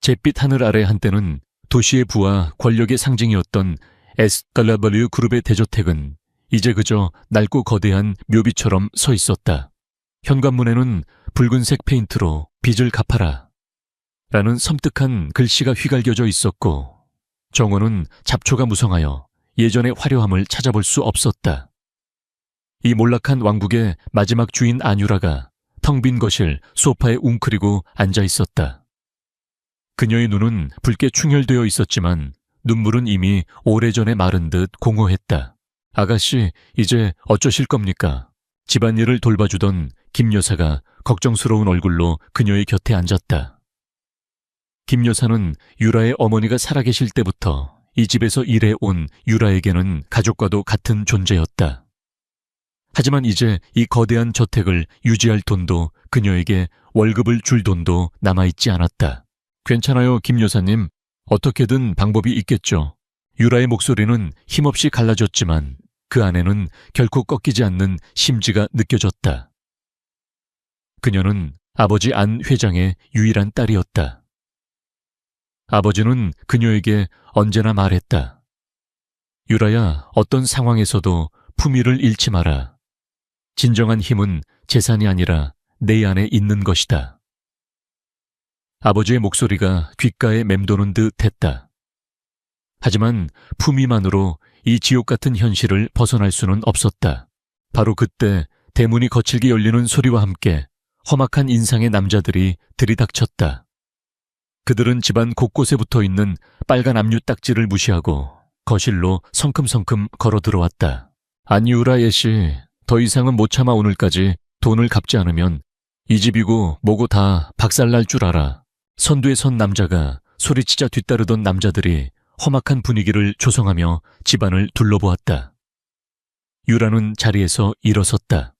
잿빛 하늘 아래 한때는 도시의 부와 권력의 상징이었던 SW 그룹의 대저택은 이제 그저 낡고 거대한 묘비처럼 서 있었다. 현관문에는 붉은색 페인트로 빚을 갚아라 라는 섬뜩한 글씨가 휘갈겨져 있었고, 정원은 잡초가 무성하여 예전의 화려함을 찾아볼 수 없었다. 이 몰락한 왕국의 마지막 주인 안유라가 텅 빈 거실 소파에 웅크리고 앉아 있었다. 그녀의 눈은 붉게 충혈되어 있었지만 눈물은 이미 오래전에 마른 듯 공허했다. 아가씨, 이제 어쩌실 겁니까? 집안일을 돌봐주던 김 여사가 걱정스러운 얼굴로 그녀의 곁에 앉았다. 김 여사는 유라의 어머니가 살아계실 때부터 이 집에서 일해온 유라에게는 가족과도 같은 존재였다. 하지만 이제 이 거대한 저택을 유지할 돈도 그녀에게 월급을 줄 돈도 남아있지 않았다. 괜찮아요, 김 여사님. 어떻게든 방법이 있겠죠. 유라의 목소리는 힘없이 갈라졌지만 그 안에는 결코 꺾이지 않는 심지가 느껴졌다. 그녀는 아버지 안 회장의 유일한 딸이었다. 아버지는 그녀에게 언제나 말했다. 유라야, 어떤 상황에서도 품위를 잃지 마라. 진정한 힘은 재산이 아니라 내 안에 있는 것이다. 아버지의 목소리가 귓가에 맴도는 듯 했다. 하지만 품위만으로 이 지옥 같은 현실을 벗어날 수는 없었다. 바로 그때 대문이 거칠게 열리는 소리와 함께 험악한 인상의 남자들이 들이닥쳤다. 그들은 집안 곳곳에 붙어있는 빨간 압류 딱지를 무시하고 거실로 성큼성큼 걸어 들어왔다. 안유라 예씨, 더 이상은 못 참아 오늘까지 돈을 갚지 않으면 이 집이고 뭐고 다 박살날 줄 알아. 선두에 선 남자가 소리치자 뒤따르던 남자들이 험악한 분위기를 조성하며 집안을 둘러보았다. 유라는 자리에서 일어섰다.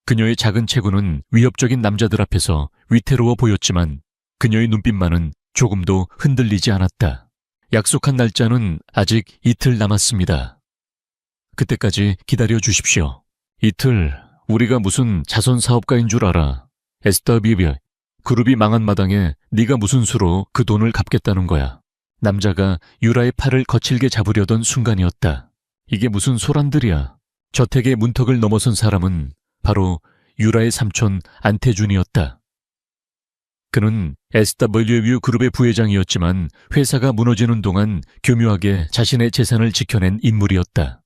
그녀의 작은 체구는 위협적인 남자들 앞에서 위태로워 보였지만 그녀의 눈빛만은 조금도 흔들리지 않았다. 약속한 날짜는 아직 이틀 남았습니다. 그때까지 기다려 주십시오. 이틀, 우리가 무슨 자선 사업가인 줄 알아. SW 그룹이 망한 마당에 네가 무슨 수로 그 돈을 갚겠다는 거야. 남자가 유라의 팔을 거칠게 잡으려던 순간이었다. 이게 무슨 소란들이야. 저택의 문턱을 넘어선 사람은 바로 유라의 삼촌 안태준이었다. 그는 SW 그룹의 부회장이었지만 회사가 무너지는 동안 교묘하게 자신의 재산을 지켜낸 인물이었다.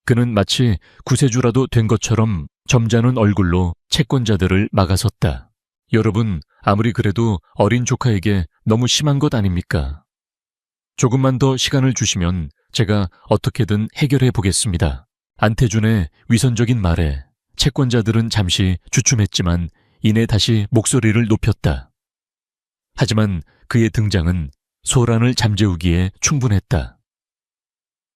그는 마치 구세주라도 된 것처럼 점잖은 얼굴로 채권자들을 막아섰다. 여러분, 아무리 그래도 어린 조카에게 너무 심한 것 아닙니까? 조금만 더 시간을 주시면 제가 어떻게든 해결해 보겠습니다. 안태준의 위선적인 말에 채권자들은 잠시 주춤했지만 이내 다시 목소리를 높였다. 하지만 그의 등장은 소란을 잠재우기에 충분했다.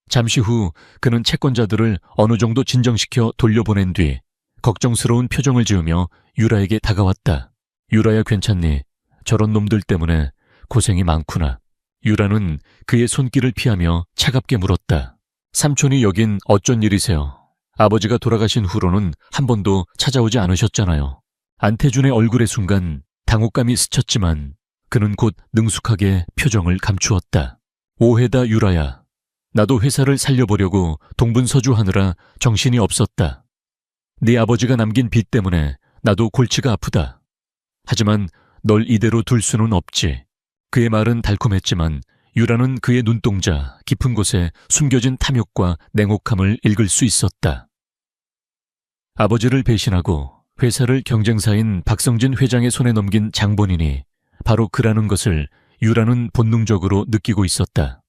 잠시 후 그는 채권자들을 어느 정도 진정시켜 돌려보낸 뒤 걱정스러운 표정을 지으며 유라에게 다가왔다. 유라야, 괜찮니? 저런 놈들 때문에 고생이 많구나. 유라는 그의 손길을 피하며 차갑게 물었다. 삼촌이 여긴 어쩐 일이세요? 아버지가 돌아가신 후로는 한 번도 찾아오지 않으셨잖아요. 안태준의 얼굴의 순간 당혹감이 스쳤지만 그는 곧 능숙하게 표정을 감추었다. 오해다, 유라야. 나도 회사를 살려보려고 동분서주하느라 정신이 없었다. 네 아버지가 남긴 빚 때문에 나도 골치가 아프다. 하지만 널 이대로 둘 수는 없지. 그의 말은 달콤했지만 유라는 그의 눈동자 깊은 곳에 숨겨진 탐욕과 냉혹함을 읽을 수 있었다. 아버지를 배신하고 회사를 경쟁사인 박성진 회장의 손에 넘긴 장본인이 바로 그라는 것을 유라는 본능적으로 느끼고 있었다.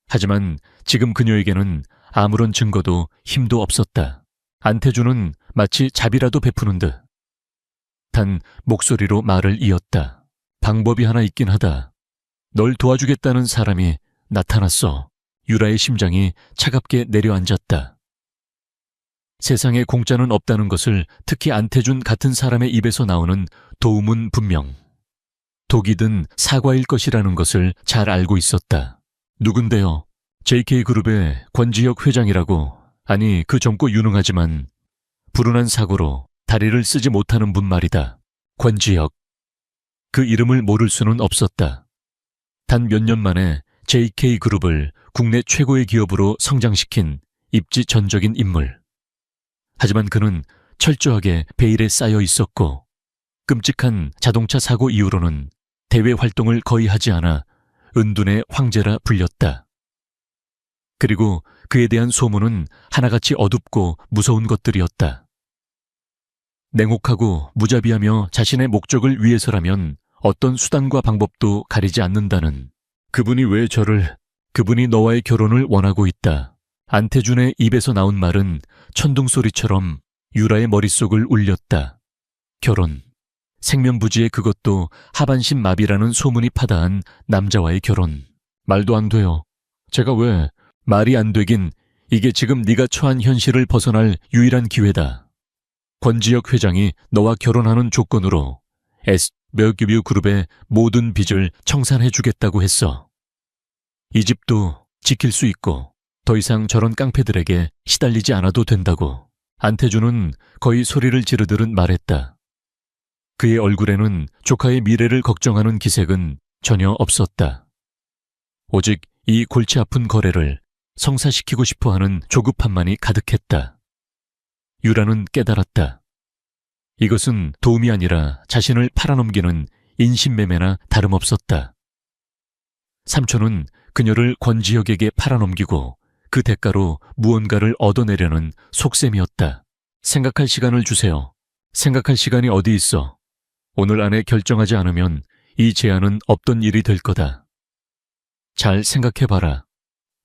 하지만 지금 그녀에게는 아무런 증거도 힘도 없었다. 안태준은 마치 자비라도 베푸는 듯 단 목소리로 말을 이었다. 방법이 하나 있긴 하다. 널 도와주겠다는 사람이 나타났어. 유라의 심장이 차갑게 내려앉았다. 세상에 공짜는 없다는 것을 특히 안태준 같은 사람의 입에서 나오는 도움은 분명 독이든 사과일 것이라는 것을 잘 알고 있었다. 누군데요? JK그룹의 권지혁 회장이라고. 아니, 그 젊고 유능하지만 불운한 사고로 다리를 쓰지 못하는 분 말이다. 권지혁. 그 이름을 모를 수는 없었다. 단 몇 년 만에 JK그룹을 국내 최고의 기업으로 성장시킨 입지전적인 인물. 하지만 그는 철저하게 베일에 쌓여 있었고 끔찍한 자동차 사고 이후로는 대외 활동을 거의 하지 않아 은둔의 황제라 불렸다. 그리고 그에 대한 소문은 하나같이 어둡고 무서운 것들이었다. 냉혹하고 무자비하며 자신의 목적을 위해서라면 어떤 수단과 방법도 가리지 않는다는, 그분이 너와의 결혼을 원하고 있다. 안태준의 입에서 나온 말은 천둥소리처럼 유라의 머릿속을 울렸다. 결혼. 생면부지에 그것도 하반신 마비라는 소문이 파다한 남자와의 결혼. 말도 안 돼요. 제가 왜? 말이 안 되긴, 이게 지금 네가 처한 현실을 벗어날 유일한 기회다. 권지혁 회장이 너와 결혼하는 조건으로 SMW 그룹의 모든 빚을 청산해주겠다고 했어. 이 집도 지킬 수 있고 더 이상 저런 깡패들에게 시달리지 않아도 된다고. 안태준은 거의 소리를 지르듯 말했다. 그의 얼굴에는 조카의 미래를 걱정하는 기색은 전혀 없었다. 오직 이 골치 아픈 거래를 성사시키고 싶어하는 조급함만이 가득했다. 유라는 깨달았다. 이것은 도움이 아니라 자신을 팔아넘기는 인신매매나 다름없었다. 삼촌은 그녀를 권지혁에게 팔아넘기고 그 대가로 무언가를 얻어내려는 속셈이었다. 생각할 시간을 주세요. 생각할 시간이 어디 있어. 오늘 안에 결정하지 않으면 이 제안은 없던 일이 될 거다. 잘 생각해봐라.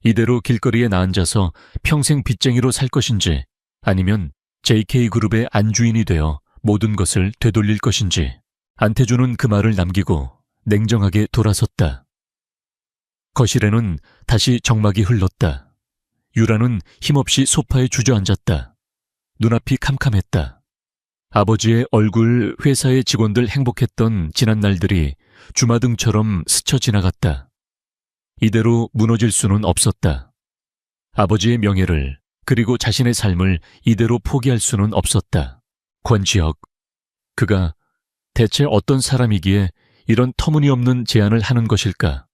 이대로 길거리에 나앉아서 평생 빚쟁이로 살 것인지 아니면 JK그룹의 안주인이 되어 모든 것을 되돌릴 것인지. 안태준은 그 말을 남기고 냉정하게 돌아섰다. 거실에는 다시 정막이 흘렀다. 유라는 힘없이 소파에 주저앉았다. 눈앞이 캄캄했다. 아버지의 얼굴, 회사의 직원들 행복했던 지난 날들이 주마등처럼 스쳐 지나갔다. 이대로 무너질 수는 없었다. 아버지의 명예를, 그리고 자신의 삶을 이대로 포기할 수는 없었다. 권지혁, 그가 대체 어떤 사람이기에 이런 터무니없는 제안을 하는 것일까?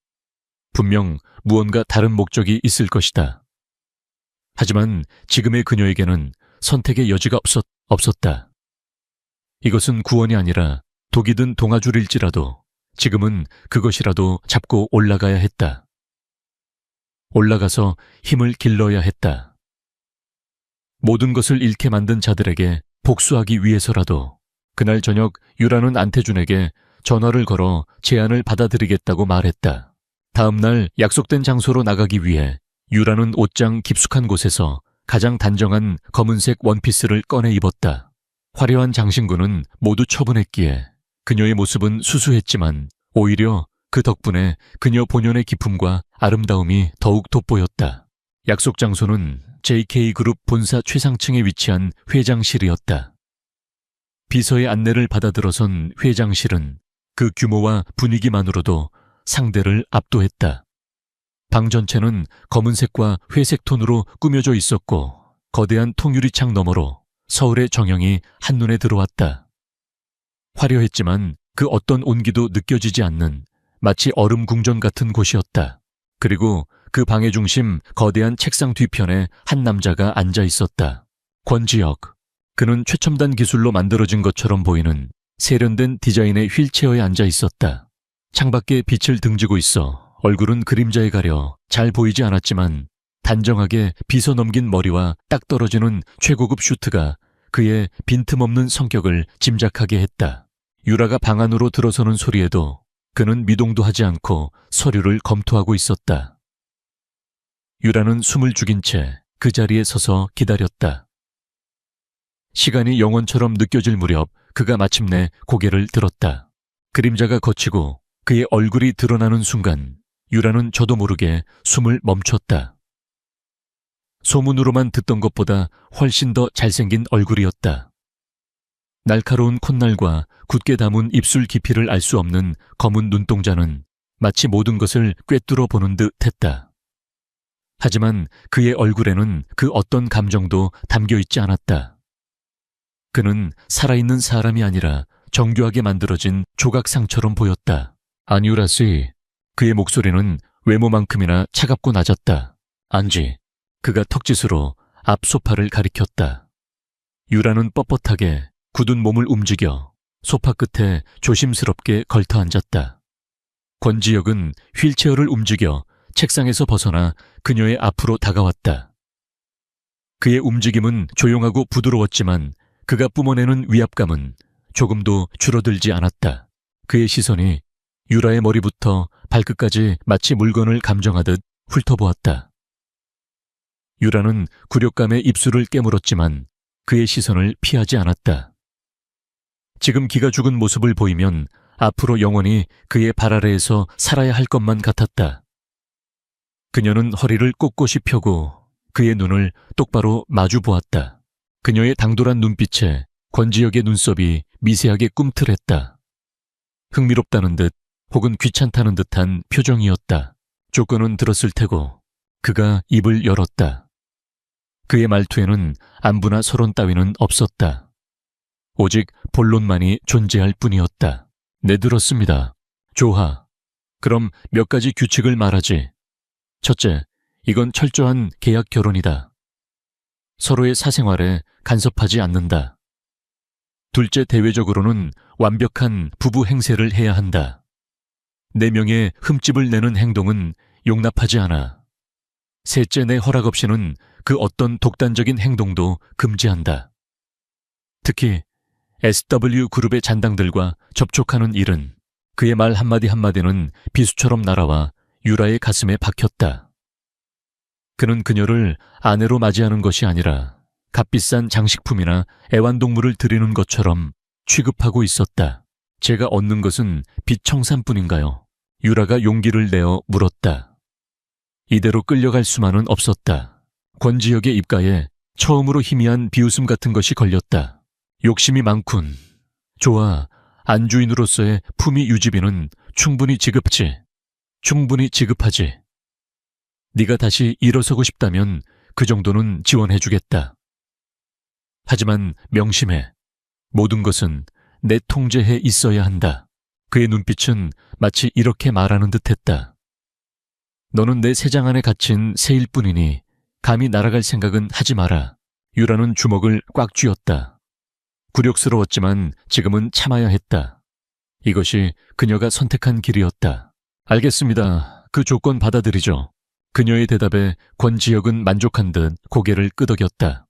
분명 무언가 다른 목적이 있을 것이다. 하지만 지금의 그녀에게는 선택의 여지가 없었다. 이것은 구원이 아니라 독이 든 동아줄일지라도 지금은 그것이라도 잡고 올라가야 했다. 올라가서 힘을 길러야 했다. 모든 것을 잃게 만든 자들에게 복수하기 위해서라도. 그날 저녁 유라는 안태준에게 전화를 걸어 제안을 받아들이겠다고 말했다. 다음 날 약속된 장소로 나가기 위해 유라는 옷장 깊숙한 곳에서 가장 단정한 검은색 원피스를 꺼내 입었다. 화려한 장신구는 모두 처분했기에 그녀의 모습은 수수했지만 오히려 그 덕분에 그녀 본연의 기품과 아름다움이 더욱 돋보였다. 약속 장소는 JK그룹 본사 최상층에 위치한 회장실이었다. 비서의 안내를 받아 들어선 회장실은 그 규모와 분위기만으로도 상대를 압도했다. 방 전체는 검은색과 회색 톤으로 꾸며져 있었고 거대한 통유리창 너머로 서울의 정형이 한눈에 들어왔다. 화려했지만 그 어떤 온기도 느껴지지 않는 마치 얼음 궁전 같은 곳이었다. 그리고 그 방의 중심 거대한 책상 뒤편에 한 남자가 앉아 있었다. 권지혁. 그는 최첨단 기술로 만들어진 것처럼 보이는 세련된 디자인의 휠체어에 앉아 있었다. 창밖에 빛을 등지고 있어 얼굴은 그림자에 가려 잘 보이지 않았지만 단정하게 빗어 넘긴 머리와 딱 떨어지는 최고급 슈트가 그의 빈틈없는 성격을 짐작하게 했다. 유라가 방 안으로 들어서는 소리에도 그는 미동도 하지 않고 서류를 검토하고 있었다. 유라는 숨을 죽인 채 그 자리에 서서 기다렸다. 시간이 영원처럼 느껴질 무렵 그가 마침내 고개를 들었다. 그림자가 걷히고 그의 얼굴이 드러나는 순간 유라는 저도 모르게 숨을 멈췄다. 소문으로만 듣던 것보다 훨씬 더 잘생긴 얼굴이었다. 날카로운 콧날과 굳게 담은 입술 깊이를 알 수 없는 검은 눈동자는 마치 모든 것을 꿰뚫어 보는 듯 했다. 하지만 그의 얼굴에는 그 어떤 감정도 담겨 있지 않았다. 그는 살아있는 사람이 아니라 정교하게 만들어진 조각상처럼 보였다. 안유라 씨, 그의 목소리는 외모만큼이나 차갑고 낮았다. 안지, 그가 턱짓으로 앞 소파를 가리켰다. 유라는 뻣뻣하게 굳은 몸을 움직여 소파 끝에 조심스럽게 걸터 앉았다. 권지혁은 휠체어를 움직여 책상에서 벗어나 그녀의 앞으로 다가왔다. 그의 움직임은 조용하고 부드러웠지만 그가 뿜어내는 위압감은 조금도 줄어들지 않았다. 그의 시선이 유라의 머리부터 발끝까지 마치 물건을 감정하듯 훑어보았다. 유라는 굴욕감에 입술을 깨물었지만 그의 시선을 피하지 않았다. 지금 기가 죽은 모습을 보이면 앞으로 영원히 그의 발 아래에서 살아야 할 것만 같았다. 그녀는 허리를 꼿꼿이 펴고 그의 눈을 똑바로 마주 보았다. 그녀의 당돌한 눈빛에 권지혁의 눈썹이 미세하게 꿈틀했다. 흥미롭다는 듯 혹은 귀찮다는 듯한 표정이었다. 조건은 들었을 테고 그가 입을 열었다. 그의 말투에는 안부나 서론 따위는 없었다. 오직 본론만이 존재할 뿐이었다. 네, 들었습니다. 좋아. 그럼 몇 가지 규칙을 말하지. 첫째, 이건 철저한 계약 결혼이다. 서로의 사생활에 간섭하지 않는다. 둘째, 대외적으로는 완벽한 부부 행세를 해야 한다. 네 명의 흠집을 내는 행동은 용납하지 않아. 셋째, 내 허락 없이는 그 어떤 독단적인 행동도 금지한다. 특히 SW그룹의 잔당들과 접촉하는 일은. 그의 말 한마디 한마디는 비수처럼 날아와 유라의 가슴에 박혔다. 그는 그녀를 아내로 맞이하는 것이 아니라 값비싼 장식품이나 애완동물을 드리는 것처럼 취급하고 있었다. 제가 얻는 것은 빛청산뿐인가요? 유라가 용기를 내어 물었다. 이대로 끌려갈 수만은 없었다. 권지혁의 입가에 처음으로 희미한 비웃음 같은 것이 걸렸다. 욕심이 많군. 좋아, 안주인으로서의 품위 유지비는 충분히 지급지. 충분히 지급하지. 네가 다시 일어서고 싶다면 그 정도는 지원해주겠다. 하지만 명심해. 모든 것은 내 통제에 있어야 한다. 그의 눈빛은 마치 이렇게 말하는 듯했다. 너는 내 새장 안에 갇힌 새일 뿐이니 감히 날아갈 생각은 하지 마라. 유라는 주먹을 꽉 쥐었다. 굴욕스러웠지만 지금은 참아야 했다. 이것이 그녀가 선택한 길이었다. 알겠습니다. 그 조건 받아들이죠. 그녀의 대답에 권지혁은 만족한 듯 고개를 끄덕였다.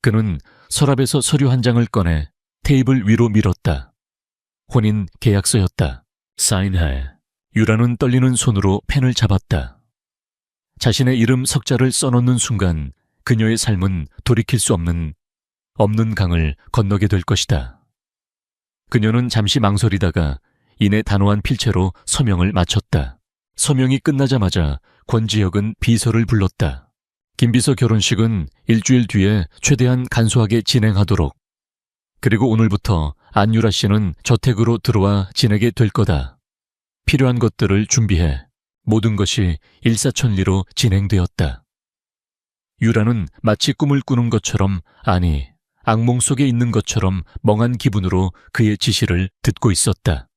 그는 서랍에서 서류 한 장을 꺼내 테이블 위로 밀었다. 혼인 계약서였다. 사인해. 유라는 떨리는 손으로 펜을 잡았다. 자신의 이름 석자를 써놓는 순간 그녀의 삶은 돌이킬 수 없는 강을 건너게 될 것이다. 그녀는 잠시 망설이다가 이내 단호한 필체로 서명을 마쳤다. 서명이 끝나자마자 권지혁은 비서를 불렀다. 김비서 결혼식은 일주일 뒤에 최대한 간소하게 진행하도록. 그리고 오늘부터 안유라 씨는 저택으로 들어와 지내게 될 거다. 필요한 것들을 준비해. 모든 것이 일사천리로 진행되었다. 유라는 마치 꿈을 꾸는 것처럼, 아니, 악몽 속에 있는 것처럼 멍한 기분으로 그의 지시를 듣고 있었다.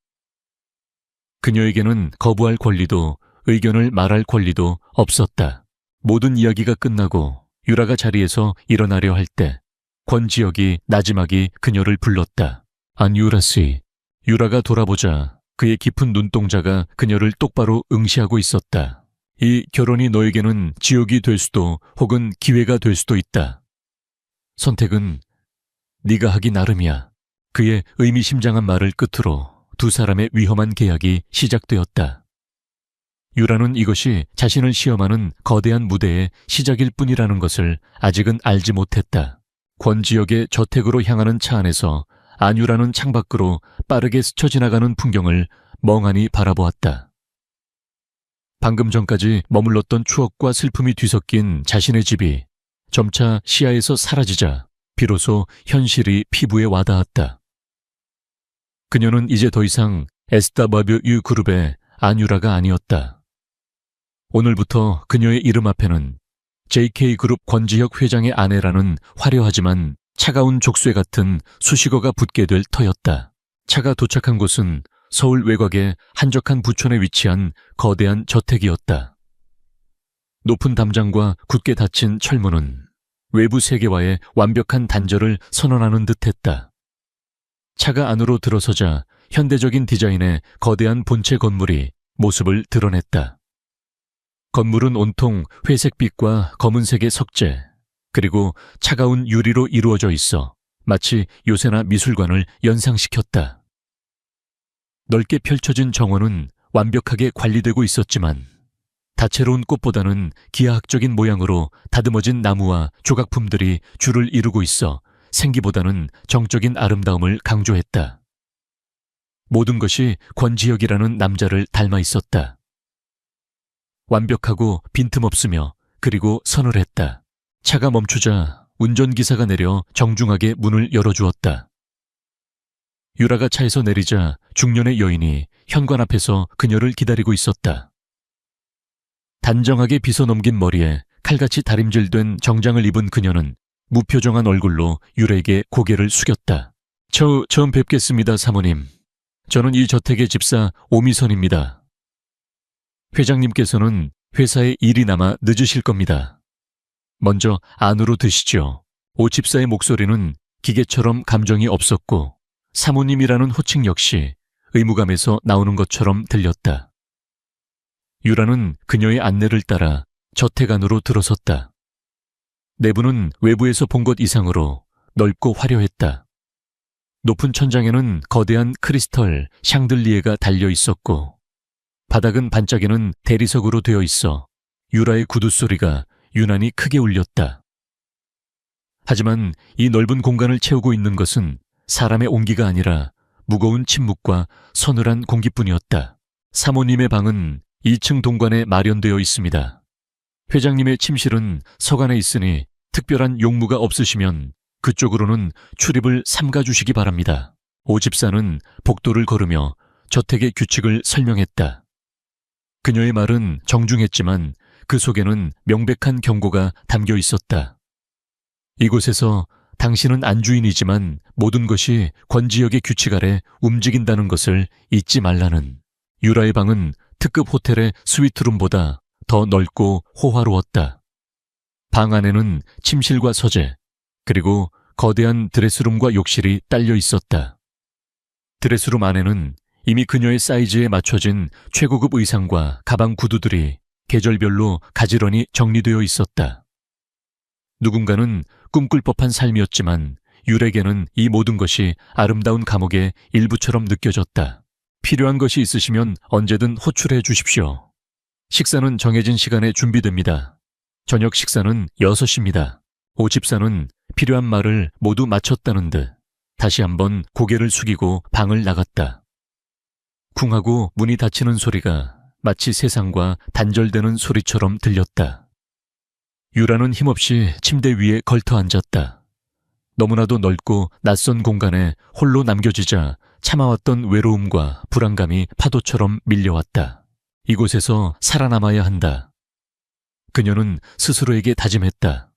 그녀에게는 거부할 권리도 의견을 말할 권리도 없었다. 모든 이야기가 끝나고 유라가 자리에서 일어나려 할 때 권지혁이 나지막이 그녀를 불렀다. 안유라 씨. 유라가 돌아보자 그의 깊은 눈동자가 그녀를 똑바로 응시하고 있었다. 이 결혼이 너에게는 지옥이 될 수도 혹은 기회가 될 수도 있다. 선택은 네가 하기 나름이야. 그의 의미심장한 말을 끝으로 두 사람의 위험한 계약이 시작되었다. 유라는 이것이 자신을 시험하는 거대한 무대의 시작일 뿐이라는 것을 아직은 알지 못했다. 권지혁의 저택으로 향하는 차 안에서 안유라는 창밖으로 빠르게 스쳐 지나가는 풍경을 멍하니 바라보았다. 방금 전까지 머물렀던 추억과 슬픔이 뒤섞인 자신의 집이 점차 시야에서 사라지자 비로소 현실이 피부에 와닿았다. 그녀는 이제 더 이상 SWU 그룹의 안유라가 아니었다. 오늘부터 그녀의 이름 앞에는 JK 그룹 권지혁 회장의 아내라는 화려하지만 차가운 족쇄 같은 수식어가 붙게 될 터였다. 차가 도착한 곳은 서울 외곽의 한적한 부촌에 위치한 거대한 저택이었다. 높은 담장과 굳게 닫힌 철문은 외부 세계와의 완벽한 단절을 선언하는 듯했다. 차가 안으로 들어서자 현대적인 디자인의 거대한 본체 건물이 모습을 드러냈다. 건물은 온통 회색빛과 검은색의 석재, 그리고 차가운 유리로 이루어져 있어 마치 요새나 미술관을 연상시켰다. 넓게 펼쳐진 정원은 완벽하게 관리되고 있었지만 다채로운 꽃보다는 기하학적인 모양으로 다듬어진 나무와 조각품들이 줄을 이루고 있어 생기보다는 정적인 아름다움을 강조했다. 모든 것이 권지혁이라는 남자를 닮아 있었다. 완벽하고 빈틈없으며 그리고 서늘했다. 차가 멈추자 운전기사가 내려 정중하게 문을 열어주었다. 유라가 차에서 내리자 중년의 여인이 현관 앞에서 그녀를 기다리고 있었다. 단정하게 빗어넘긴 머리에 칼같이 다림질된 정장을 입은 그녀는 무표정한 얼굴로 유라에게 고개를 숙였다. 처음 뵙겠습니다, 사모님. 저는 이 저택의 집사 오미선입니다. 회장님께서는 회사에 일이 남아 늦으실 겁니다. 먼저 안으로 드시죠. 오 집사의 목소리는 기계처럼 감정이 없었고 사모님이라는 호칭 역시 의무감에서 나오는 것처럼 들렸다. 유라는 그녀의 안내를 따라 저택 안으로 들어섰다. 내부는 외부에서 본 것 이상으로 넓고 화려했다. 높은 천장에는 거대한 크리스털 샹들리에가 달려 있었고 바닥은 반짝이는 대리석으로 되어 있어 유라의 구두 소리가 유난히 크게 울렸다. 하지만 이 넓은 공간을 채우고 있는 것은 사람의 온기가 아니라 무거운 침묵과 서늘한 공기뿐이었다. 사모님의 방은 2층 동관에 마련되어 있습니다. 회장님의 침실은 서관에 있으니 특별한 용무가 없으시면 그쪽으로는 출입을 삼가주시기 바랍니다. 오 집사는 복도를 걸으며 저택의 규칙을 설명했다. 그녀의 말은 정중했지만 그 속에는 명백한 경고가 담겨 있었다. 이곳에서 당신은 안주인이지만 모든 것이 권지혁의 규칙 아래 움직인다는 것을 잊지 말라는. 유라의 방은 특급 호텔의 스위트룸보다 더 넓고 호화로웠다. 방 안에는 침실과 서재, 그리고 거대한 드레스룸과 욕실이 딸려 있었다. 드레스룸 안에는 이미 그녀의 사이즈에 맞춰진 최고급 의상과 가방 구두들이 계절별로 가지런히 정리되어 있었다. 누군가는 꿈꿀 법한 삶이었지만 유라에게는 이 모든 것이 아름다운 감옥의 일부처럼 느껴졌다. 필요한 것이 있으시면 언제든 호출해 주십시오. 식사는 정해진 시간에 준비됩니다. 저녁 식사는 6시입니다. 오 집사는 필요한 말을 모두 마쳤다는 듯 다시 한번 고개를 숙이고 방을 나갔다. 쿵하고 문이 닫히는 소리가 마치 세상과 단절되는 소리처럼 들렸다. 유라는 힘없이 침대 위에 걸터 앉았다. 너무나도 넓고 낯선 공간에 홀로 남겨지자 참아왔던 외로움과 불안감이 파도처럼 밀려왔다. 이곳에서 살아남아야 한다. 그녀는 스스로에게 다짐했다.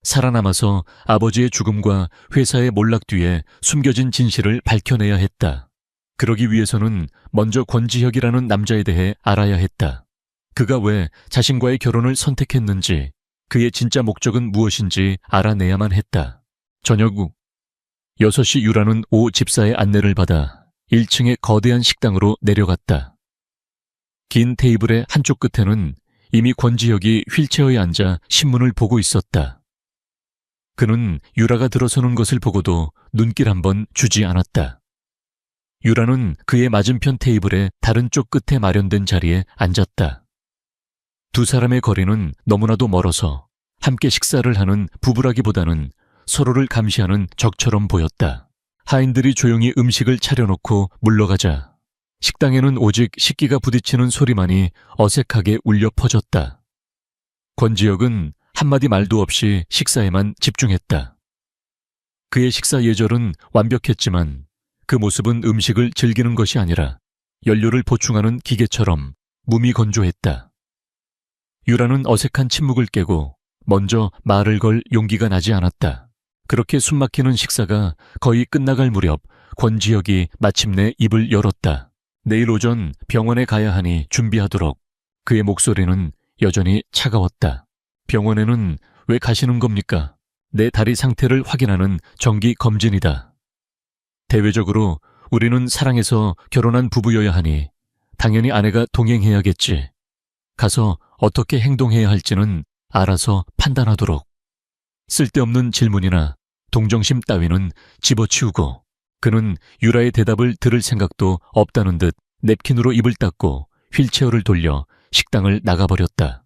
살아남아서 아버지의 죽음과 회사의 몰락 뒤에 숨겨진 진실을 밝혀내야 했다. 그러기 위해서는 먼저 권지혁이라는 남자에 대해 알아야 했다. 그가 왜 자신과의 결혼을 선택했는지, 그의 진짜 목적은 무엇인지 알아내야만 했다. 저녁 후 6시 유라는 오 집사의 안내를 받아 1층의 거대한 식당으로 내려갔다. 긴 테이블의 한쪽 끝에는 이미 권지혁이 휠체어에 앉아 신문을 보고 있었다. 그는 유라가 들어서는 것을 보고도 눈길 한번 주지 않았다. 유라는 그의 맞은편 테이블의 다른 쪽 끝에 마련된 자리에 앉았다. 두 사람의 거리는 너무나도 멀어서 함께 식사를 하는 부부라기보다는 서로를 감시하는 적처럼 보였다. 하인들이 조용히 음식을 차려놓고 물러가자 식당에는 오직 식기가 부딪히는 소리만이 어색하게 울려 퍼졌다. 권지혁은 한마디 말도 없이 식사에만 집중했다. 그의 식사 예절은 완벽했지만 그 모습은 음식을 즐기는 것이 아니라 연료를 보충하는 기계처럼 무미건조했다. 유라는 어색한 침묵을 깨고 먼저 말을 걸 용기가 나지 않았다. 그렇게 숨막히는 식사가 거의 끝나갈 무렵 권지혁이 마침내 입을 열었다. 내일 오전 병원에 가야 하니 준비하도록. 그의 목소리는 여전히 차가웠다. 병원에는 왜 가시는 겁니까? 내 다리 상태를 확인하는 정기 검진이다. 대외적으로 우리는 사랑해서 결혼한 부부여야 하니 당연히 아내가 동행해야겠지. 가서 어떻게 행동해야 할지는 알아서 판단하도록. 쓸데없는 질문이나 동정심 따위는 집어치우고 그는 유라의 대답을 들을 생각도 없다는 듯 냅킨으로 입을 닦고 휠체어를 돌려 식당을 나가버렸다.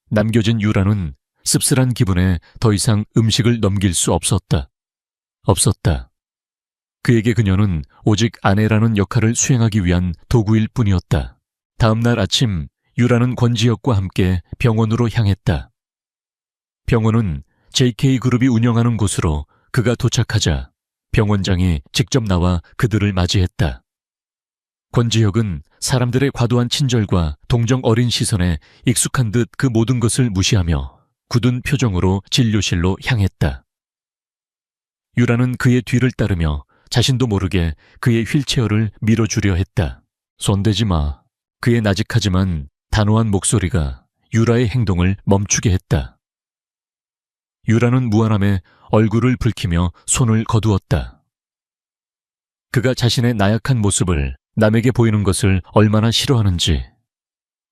남겨진 유라는 씁쓸한 기분에 더 이상 음식을 넘길 수 없었다. 그에게 그녀는 오직 아내라는 역할을 수행하기 위한 도구일 뿐이었다. 다음 날 아침 유라는 권지혁과 함께 병원으로 향했다. 병원은 JK그룹이 운영하는 곳으로 그가 도착하자 병원장이 직접 나와 그들을 맞이했다. 권지혁은 사람들의 과도한 친절과 동정 어린 시선에 익숙한 듯 그 모든 것을 무시하며 굳은 표정으로 진료실로 향했다. 유라는 그의 뒤를 따르며 자신도 모르게 그의 휠체어를 밀어주려 했다. 손대지 마. 그의 나직하지만 단호한 목소리가 유라의 행동을 멈추게 했다. 유라는 무안함에 얼굴을 붉히며 손을 거두었다. 그가 자신의 나약한 모습을 남에게 보이는 것을 얼마나 싫어하는지,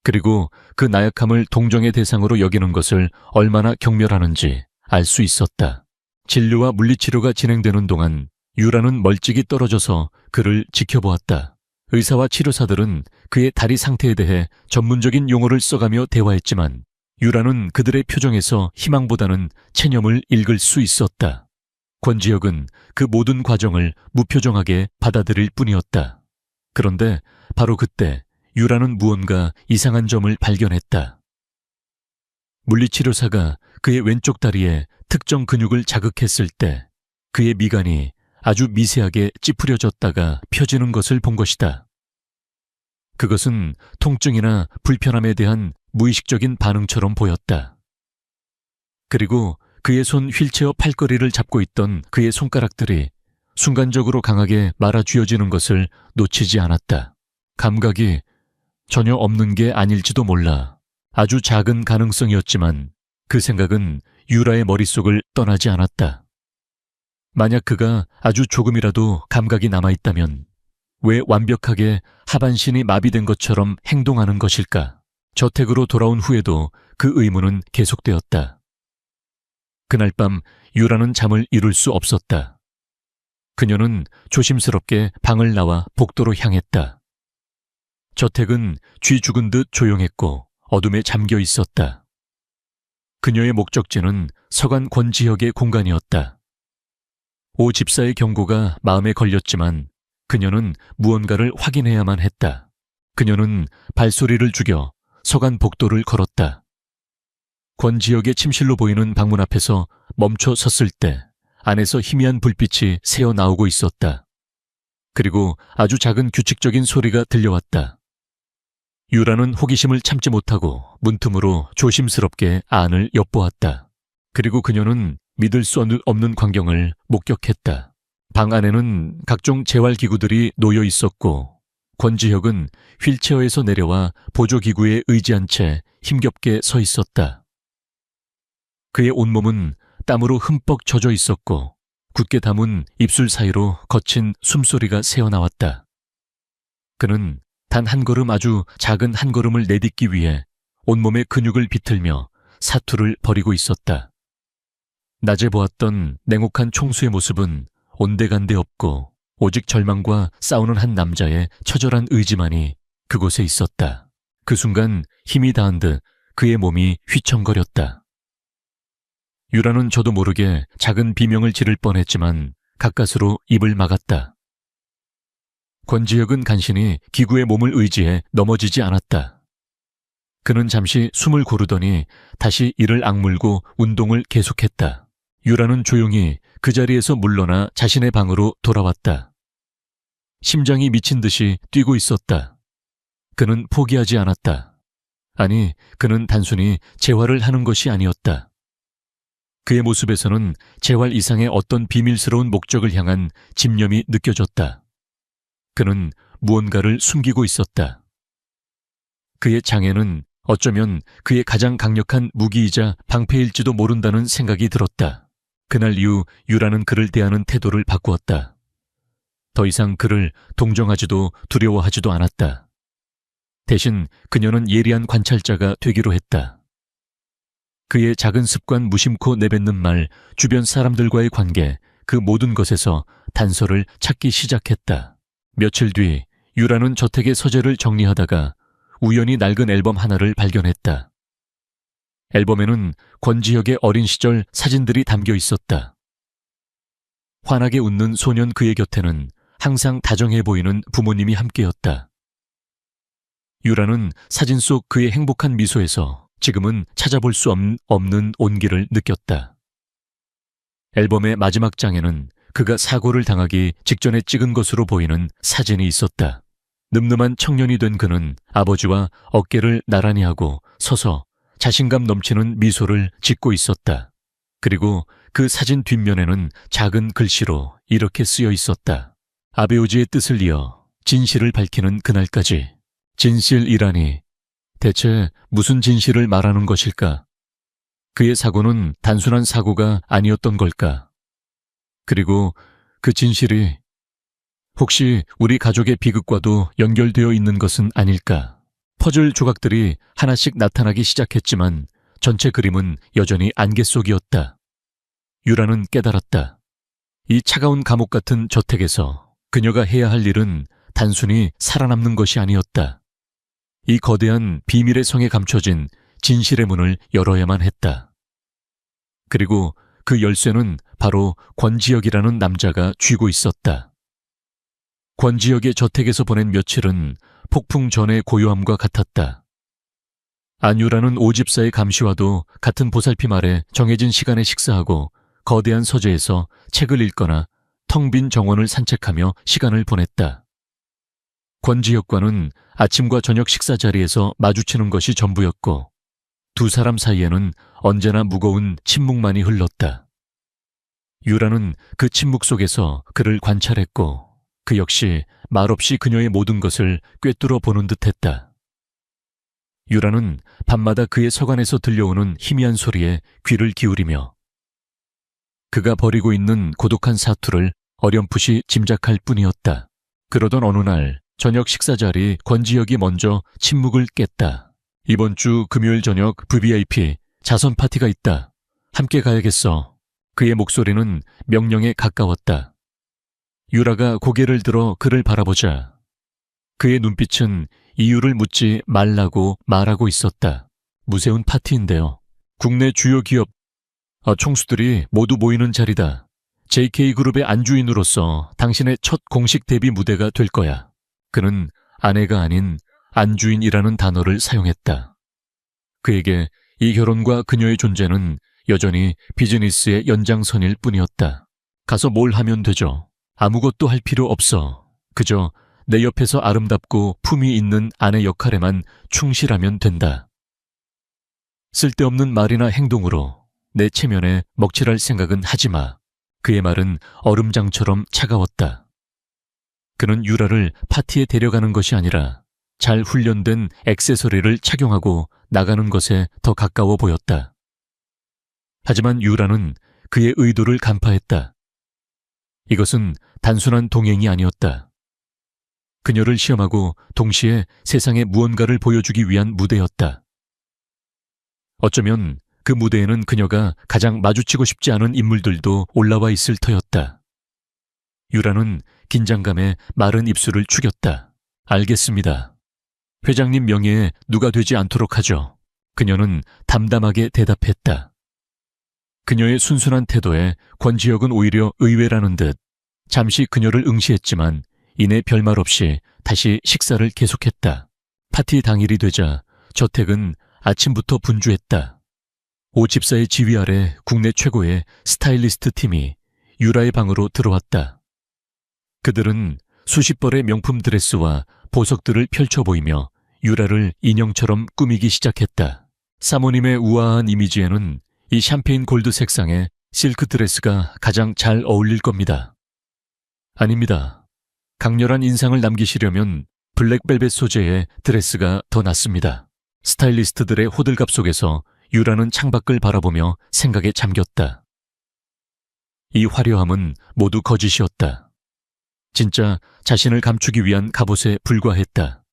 그리고 그 나약함을 동정의 대상으로 여기는 것을 얼마나 경멸하는지 알 수 있었다. 진료와 물리치료가 진행되는 동안 유라는 멀찍이 떨어져서 그를 지켜보았다. 의사와 치료사들은 그의 다리 상태에 대해 전문적인 용어를 써가며 대화했지만 유라는 그들의 표정에서 희망보다는 체념을 읽을 수 있었다. 권지혁은 그 모든 과정을 무표정하게 받아들일 뿐이었다. 그런데 바로 그때 유라는 무언가 이상한 점을 발견했다. 물리치료사가 그의 왼쪽 다리에 특정 근육을 자극했을 때 그의 미간이 아주 미세하게 찌푸려졌다가 펴지는 것을 본 것이다. 그것은 통증이나 불편함에 대한 무의식적인 반응처럼 보였다. 그리고 그의 손 휠체어 팔걸이를 잡고 있던 그의 손가락들이 순간적으로 강하게 말아 쥐어지는 것을 놓치지 않았다. 감각이 전혀 없는 게 아닐지도 몰라. 아주 작은 가능성이었지만 그 생각은 유라의 머릿속을 떠나지 않았다. 만약 그가 아주 조금이라도 감각이 남아있다면 왜 완벽하게 하반신이 마비된 것처럼 행동하는 것일까? 저택으로 돌아온 후에도 그 의문은 계속되었다. 그날 밤 유라는 잠을 이룰 수 없었다. 그녀는 조심스럽게 방을 나와 복도로 향했다. 저택은 쥐 죽은 듯 조용했고 어둠에 잠겨 있었다. 그녀의 목적지는 서간 권지혁의 공간이었다. 오 집사의 경고가 마음에 걸렸지만 그녀는 무언가를 확인해야만 했다. 그녀는 발소리를 죽여 서간 복도를 걸었다. 권지혁의 침실로 보이는 방문 앞에서 멈춰 섰을 때 안에서 희미한 불빛이 새어나오고 있었다. 그리고 아주 작은 규칙적인 소리가 들려왔다. 유라는 호기심을 참지 못하고 문틈으로 조심스럽게 안을 엿보았다. 그리고 그녀는 믿을 수 없는 광경을 목격했다. 방 안에는 각종 재활기구들이 놓여 있었고 권지혁은 휠체어에서 내려와 보조기구에 의지한 채 힘겹게 서 있었다. 그의 온몸은 땀으로 흠뻑 젖어 있었고 굳게 담은 입술 사이로 거친 숨소리가 새어나왔다. 그는 단 한 걸음 아주 작은 한 걸음을 내딛기 위해 온몸의 근육을 비틀며 사투를 벌이고 있었다. 낮에 보았던 냉혹한 총수의 모습은 온데간데 없고 오직 절망과 싸우는 한 남자의 처절한 의지만이 그곳에 있었다. 그 순간 힘이 다한 듯 그의 몸이 휘청거렸다. 유라는 저도 모르게 작은 비명을 지를 뻔했지만 가까스로 입을 막았다. 권지혁은 간신히 기구에 몸을 의지해 넘어지지 않았다. 그는 잠시 숨을 고르더니 다시 이를 악물고 운동을 계속했다. 유라는 조용히 그 자리에서 물러나 자신의 방으로 돌아왔다. 심장이 미친 듯이 뛰고 있었다. 그는 포기하지 않았다. 아니, 그는 단순히 재활을 하는 것이 아니었다. 그의 모습에서는 재활 이상의 어떤 비밀스러운 목적을 향한 집념이 느껴졌다. 그는 무언가를 숨기고 있었다. 그의 장애는 어쩌면 그의 가장 강력한 무기이자 방패일지도 모른다는 생각이 들었다. 그날 이후 유라는 그를 대하는 태도를 바꾸었다. 더 이상 그를 동정하지도 두려워하지도 않았다. 대신 그녀는 예리한 관찰자가 되기로 했다. 그의 작은 습관, 무심코 내뱉는 말, 주변 사람들과의 관계, 그 모든 것에서 단서를 찾기 시작했다. 며칠 뒤 유라는 저택의 서재를 정리하다가 우연히 낡은 앨범 하나를 발견했다. 앨범에는 권지혁의 어린 시절 사진들이 담겨 있었다. 환하게 웃는 소년 그의 곁에는 항상 다정해 보이는 부모님이 함께였다. 유라는 사진 속 그의 행복한 미소에서 지금은 찾아볼 수 없는 온기를 느꼈다. 앨범의 마지막 장에는 그가 사고를 당하기 직전에 찍은 것으로 보이는 사진이 있었다. 늠름한 청년이 된 그는 아버지와 어깨를 나란히 하고 서서 자신감 넘치는 미소를 짓고 있었다. 그리고 그 사진 뒷면에는 작은 글씨로 이렇게 쓰여 있었다. 아베오지의 뜻을 이어 진실을 밝히는 그날까지. 진실이라니 대체 무슨 진실을 말하는 것일까? 그의 사고는 단순한 사고가 아니었던 걸까? 그리고 그 진실이 혹시 우리 가족의 비극과도 연결되어 있는 것은 아닐까? 퍼즐 조각들이 하나씩 나타나기 시작했지만 전체 그림은 여전히 안개 속이었다. 유라는 깨달았다. 이 차가운 감옥 같은 저택에서 그녀가 해야 할 일은 단순히 살아남는 것이 아니었다. 이 거대한 비밀의 성에 감춰진 진실의 문을 열어야만 했다. 그리고 그 열쇠는 바로 권지혁이라는 남자가 쥐고 있었다. 권지혁의 저택에서 보낸 며칠은 폭풍 전의 고요함과 같았다. 안유라는 오집사의 감시와도 같은 보살핌 아래 정해진 시간에 식사하고 거대한 서재에서 책을 읽거나 텅 빈 정원을 산책하며 시간을 보냈다. 권지혁과는 아침과 저녁 식사 자리에서 마주치는 것이 전부였고 두 사람 사이에는 언제나 무거운 침묵만이 흘렀다. 유라는 그 침묵 속에서 그를 관찰했고 그 역시 말없이 그녀의 모든 것을 꿰뚫어 보는 듯했다. 유라는 밤마다 그의 서관에서 들려오는 희미한 소리에 귀를 기울이며 그가 벌이고 있는 고독한 사투를 어렴풋이 짐작할 뿐이었다. 그러던 어느 날 저녁 식사 자리 권지혁이 먼저 침묵을 깼다. 이번 주 금요일 저녁 VVIP 자선 파티가 있다. 함께 가야겠어. 그의 목소리는 명령에 가까웠다. 유라가 고개를 들어 그를 바라보자 그의 눈빛은 이유를 묻지 말라고 말하고 있었다. 무세운 파티인데요. 국내 주요 기업 총수들이 모두 모이는 자리다. JK그룹의 안주인으로서 당신의 첫 공식 데뷔 무대가 될 거야. 그는 아내가 아닌 안주인이라는 단어를 사용했다. 그에게 이 결혼과 그녀의 존재는 여전히 비즈니스의 연장선일 뿐이었다. 가서 뭘 하면 되죠? 아무것도 할 필요 없어. 그저 내 옆에서 아름답고 품위 있는 아내 역할에만 충실하면 된다. 쓸데없는 말이나 행동으로 내 체면에 먹칠할 생각은 하지 마. 그의 말은 얼음장처럼 차가웠다. 그는 유라를 파티에 데려가는 것이 아니라 잘 훈련된 액세서리를 착용하고 나가는 것에 더 가까워 보였다. 하지만 유라는 그의 의도를 간파했다. 이것은 단순한 동행이 아니었다. 그녀를 시험하고 동시에 세상에 무언가를 보여주기 위한 무대였다. 어쩌면 그 무대에는 그녀가 가장 마주치고 싶지 않은 인물들도 올라와 있을 터였다. 유라는 긴장감에 마른 입술을 축였다. 알겠습니다. 회장님 명예에 누가 되지 않도록 하죠. 그녀는 담담하게 대답했다. 그녀의 순순한 태도에 권지혁은 오히려 의외라는 듯 잠시 그녀를 응시했지만 이내 별말 없이 다시 식사를 계속했다. 파티 당일이 되자 저택은 아침부터 분주했다. 오 집사의 지휘 아래 국내 최고의 스타일리스트 팀이 유라의 방으로 들어왔다. 그들은 수십 벌의 명품 드레스와 보석들을 펼쳐 보이며 유라를 인형처럼 꾸미기 시작했다. 사모님의 우아한 이미지에는 이 샴페인 골드 색상의 실크 드레스가 가장 잘 어울릴 겁니다. 아닙니다. 강렬한 인상을 남기시려면 블랙벨벳 소재의 드레스가 더 낫습니다. 스타일리스트들의 호들갑 속에서 유라는 창밖을 바라보며 생각에 잠겼다. 이 화려함은 모두 거짓이었다. 진짜 자신을 감추기 위한 갑옷에 불과했다.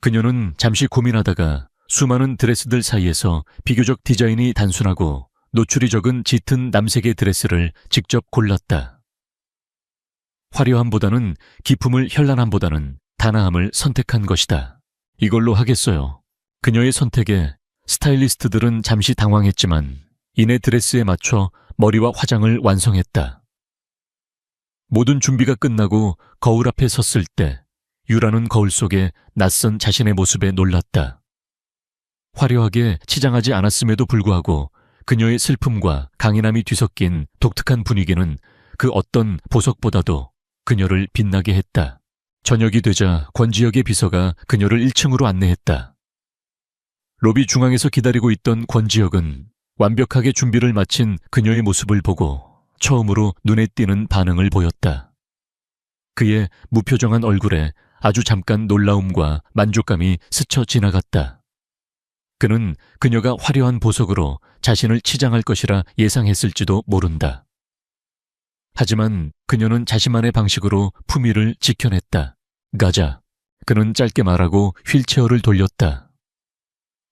그녀는 잠시 고민하다가 수많은 드레스들 사이에서 비교적 디자인이 단순하고 노출이 적은 짙은 남색의 드레스를 직접 골랐다. 화려함보다는 기품을 현란함보다는 단아함을 선택한 것이다. 이걸로 하겠어요. 그녀의 선택에 스타일리스트들은 잠시 당황했지만 이내 드레스에 맞춰 머리와 화장을 완성했다. 모든 준비가 끝나고 거울 앞에 섰을 때 유라는 거울 속에 낯선 자신의 모습에 놀랐다. 화려하게 치장하지 않았음에도 불구하고 그녀의 슬픔과 강인함이 뒤섞인 독특한 분위기는 그 어떤 보석보다도 그녀를 빛나게 했다. 저녁이 되자 권지혁의 비서가 그녀를 1층으로 안내했다. 로비 중앙에서 기다리고 있던 권지혁은 완벽하게 준비를 마친 그녀의 모습을 보고 처음으로 눈에 띄는 반응을 보였다. 그의 무표정한 얼굴에 아주 잠깐 놀라움과 만족감이 스쳐 지나갔다. 그는 그녀가 화려한 보석으로 자신을 치장할 것이라 예상했을지도 모른다. 하지만 그녀는 자신만의 방식으로 품위를 지켜냈다. 가자. 그는 짧게 말하고 휠체어를 돌렸다.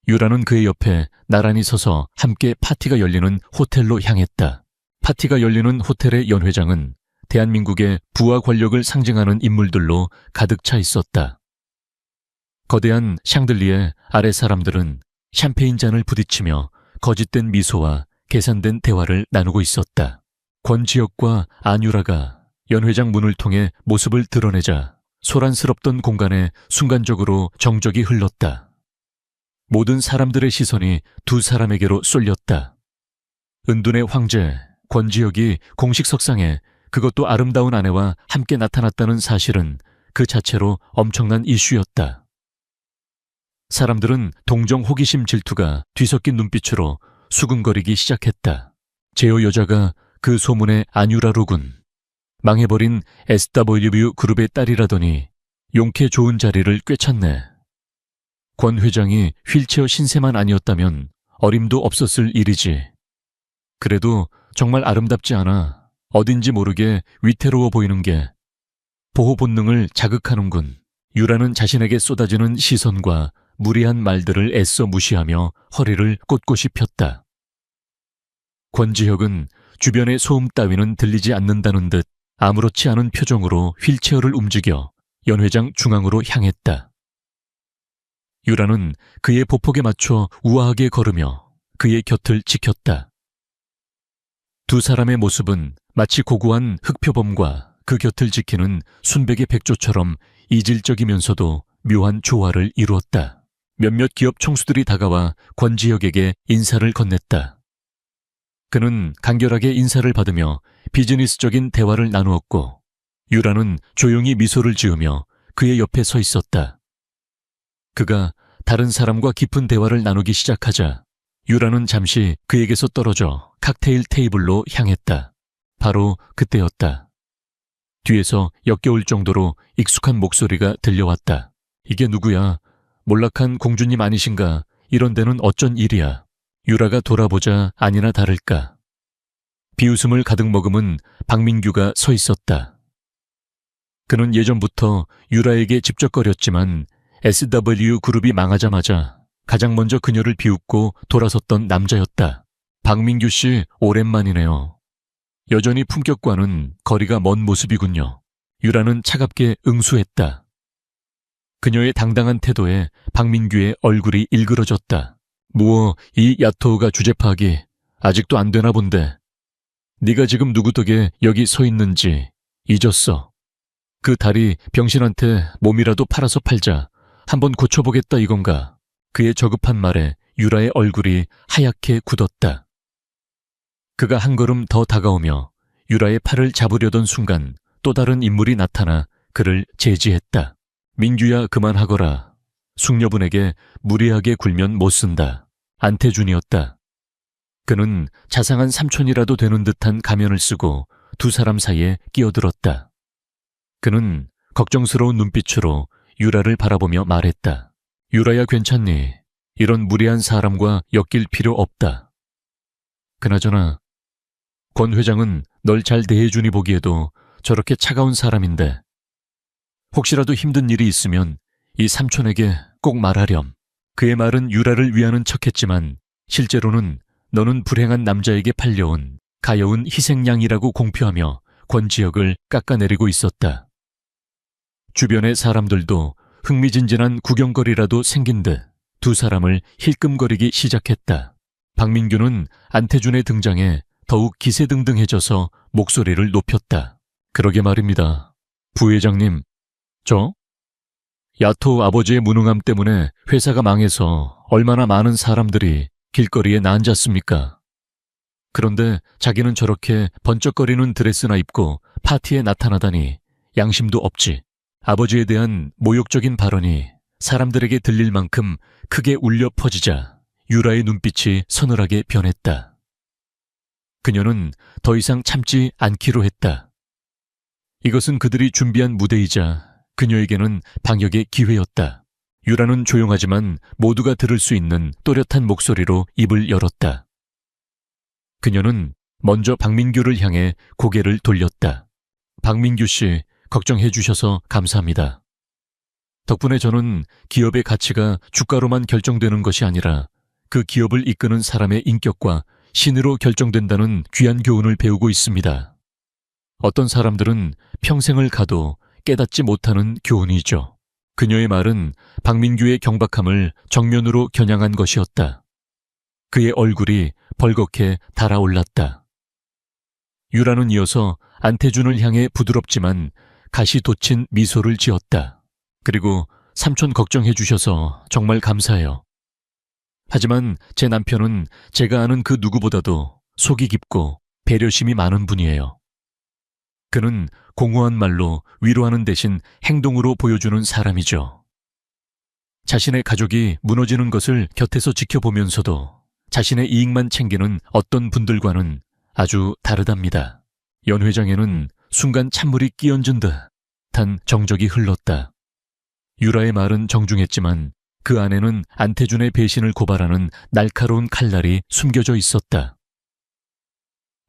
유라는 그의 옆에 나란히 서서 함께 파티가 열리는 호텔로 향했다. 파티가 열리는 호텔의 연회장은 대한민국의 부와 권력을 상징하는 인물들로 가득 차 있었다. 거대한 샹들리에 아래 사람들은 샴페인 잔을 부딪히며 거짓된 미소와 계산된 대화를 나누고 있었다. 권지혁과 안유라가 연회장 문을 통해 모습을 드러내자 소란스럽던 공간에 순간적으로 정적이 흘렀다. 모든 사람들의 시선이 두 사람에게로 쏠렸다. 은둔의 황제 권지혁이 공식 석상에 그것도 아름다운 아내와 함께 나타났다는 사실은 그 자체로 엄청난 이슈였다. 사람들은 동정 호기심 질투가 뒤섞인 눈빛으로 수근거리기 시작했다. 제호 여자가 그 소문의 안유라로군. 망해버린 SW 그룹의 딸이라더니 용케 좋은 자리를 꿰찼네. 권 회장이 휠체어 신세만 아니었다면 어림도 없었을 일이지. 그래도 정말 아름답지 않아. 어딘지 모르게 위태로워 보이는 게 보호 본능을 자극하는군. 유라는 자신에게 쏟아지는 시선과 무리한 말들을 애써 무시하며 허리를 꼿꼿이 폈다. 권지혁은 주변의 소음 따위는 들리지 않는다는 듯 아무렇지 않은 표정으로 휠체어를 움직여 연회장 중앙으로 향했다. 유라는 그의 보폭에 맞춰 우아하게 걸으며 그의 곁을 지켰다. 두 사람의 모습은 마치 고고한 흑표범과 그 곁을 지키는 순백의 백조처럼 이질적이면서도 묘한 조화를 이루었다. 몇몇 기업 총수들이 다가와 권지혁에게 인사를 건넸다. 그는 간결하게 인사를 받으며 비즈니스적인 대화를 나누었고 유라는 조용히 미소를 지으며 그의 옆에 서 있었다. 그가 다른 사람과 깊은 대화를 나누기 시작하자 유라는 잠시 그에게서 떨어져 칵테일 테이블로 향했다. 바로 그때였다. 뒤에서 역겨울 정도로 익숙한 목소리가 들려왔다. 이게 누구야? 몰락한 공주님 아니신가? 이런 데는 어쩐 일이야? 유라가 돌아보자 아니나 다를까. 비웃음을 가득 머금은 박민규가 서 있었다. 그는 예전부터 유라에게 집적거렸지만 SW 그룹이 망하자마자 가장 먼저 그녀를 비웃고 돌아섰던 남자였다. 박민규 씨 오랜만이네요. 여전히 품격과는 거리가 먼 모습이군요. 유라는 차갑게 응수했다. 그녀의 당당한 태도에 박민규의 얼굴이 일그러졌다. 무어 이 야토가 주제 파악이 아직도 안 되나 본데. 네가 지금 누구 덕에 여기 서 있는지 잊었어. 그 다리 병신한테 몸이라도 팔아서 팔자. 한번 고쳐보겠다 이건가. 그의 저급한 말에 유라의 얼굴이 하얗게 굳었다. 그가 한 걸음 더 다가오며 유라의 팔을 잡으려던 순간 또 다른 인물이 나타나 그를 제지했다. 민규야 그만하거라. 숙녀분에게 무리하게 굴면 못 쓴다. 안태준이었다. 그는 자상한 삼촌이라도 되는 듯한 가면을 쓰고 두 사람 사이에 끼어들었다. 그는 걱정스러운 눈빛으로 유라를 바라보며 말했다. 유라야, 괜찮니? 이런 무례한 사람과 엮일 필요 없다. 그나저나 권 회장은 널 잘 대해주니 보기에도 저렇게 차가운 사람인데 혹시라도 힘든 일이 있으면 이 삼촌에게 꼭 말하렴. 그의 말은 유라를 위하는 척했지만 실제로는 너는 불행한 남자에게 팔려온 가여운 희생양이라고 공표하며 권지혁을 깎아내리고 있었다. 주변의 사람들도 흥미진진한 구경거리라도 생긴 듯 두 사람을 힐끔거리기 시작했다. 박민규는 안태준의 등장에 더욱 기세등등해져서 목소리를 높였다. 그러게 말입니다. 부회장님, 저? 야토 아버지의 무능함 때문에 회사가 망해서 얼마나 많은 사람들이 길거리에 나앉았습니까? 그런데 자기는 저렇게 번쩍거리는 드레스나 입고 파티에 나타나다니 양심도 없지. 아버지에 대한 모욕적인 발언이 사람들에게 들릴 만큼 크게 울려 퍼지자 유라의 눈빛이 서늘하게 변했다. 그녀는 더 이상 참지 않기로 했다. 이것은 그들이 준비한 무대이자 그녀에게는 방역의 기회였다. 유라는 조용하지만 모두가 들을 수 있는 또렷한 목소리로 입을 열었다. 그녀는 먼저 박민규를 향해 고개를 돌렸다. 박민규 씨, 걱정해 주셔서 감사합니다. 덕분에 저는 기업의 가치가 주가로만 결정되는 것이 아니라 그 기업을 이끄는 사람의 인격과 신으로 결정된다는 귀한 교훈을 배우고 있습니다. 어떤 사람들은 평생을 가도 깨닫지 못하는 교훈이죠. 그녀의 말은 박민규의 경박함을 정면으로 겨냥한 것이었다. 그의 얼굴이 벌겋게 달아올랐다. 유라는 이어서 안태준을 향해 부드럽지만 가시 돋친 미소를 지었다. 그리고 삼촌 걱정해 주셔서 정말 감사해요. 하지만 제 남편은 제가 아는 그 누구보다도 속이 깊고 배려심이 많은 분이에요. 그는 공허한 말로 위로하는 대신 행동으로 보여주는 사람이죠. 자신의 가족이 무너지는 것을 곁에서 지켜보면서도 자신의 이익만 챙기는 어떤 분들과는 아주 다르답니다. 연 회장에는 순간 찬물이 끼얹은 듯한 정적이 흘렀다. 유라의 말은 정중했지만 그 안에는 안태준의 배신을 고발하는 날카로운 칼날이 숨겨져 있었다.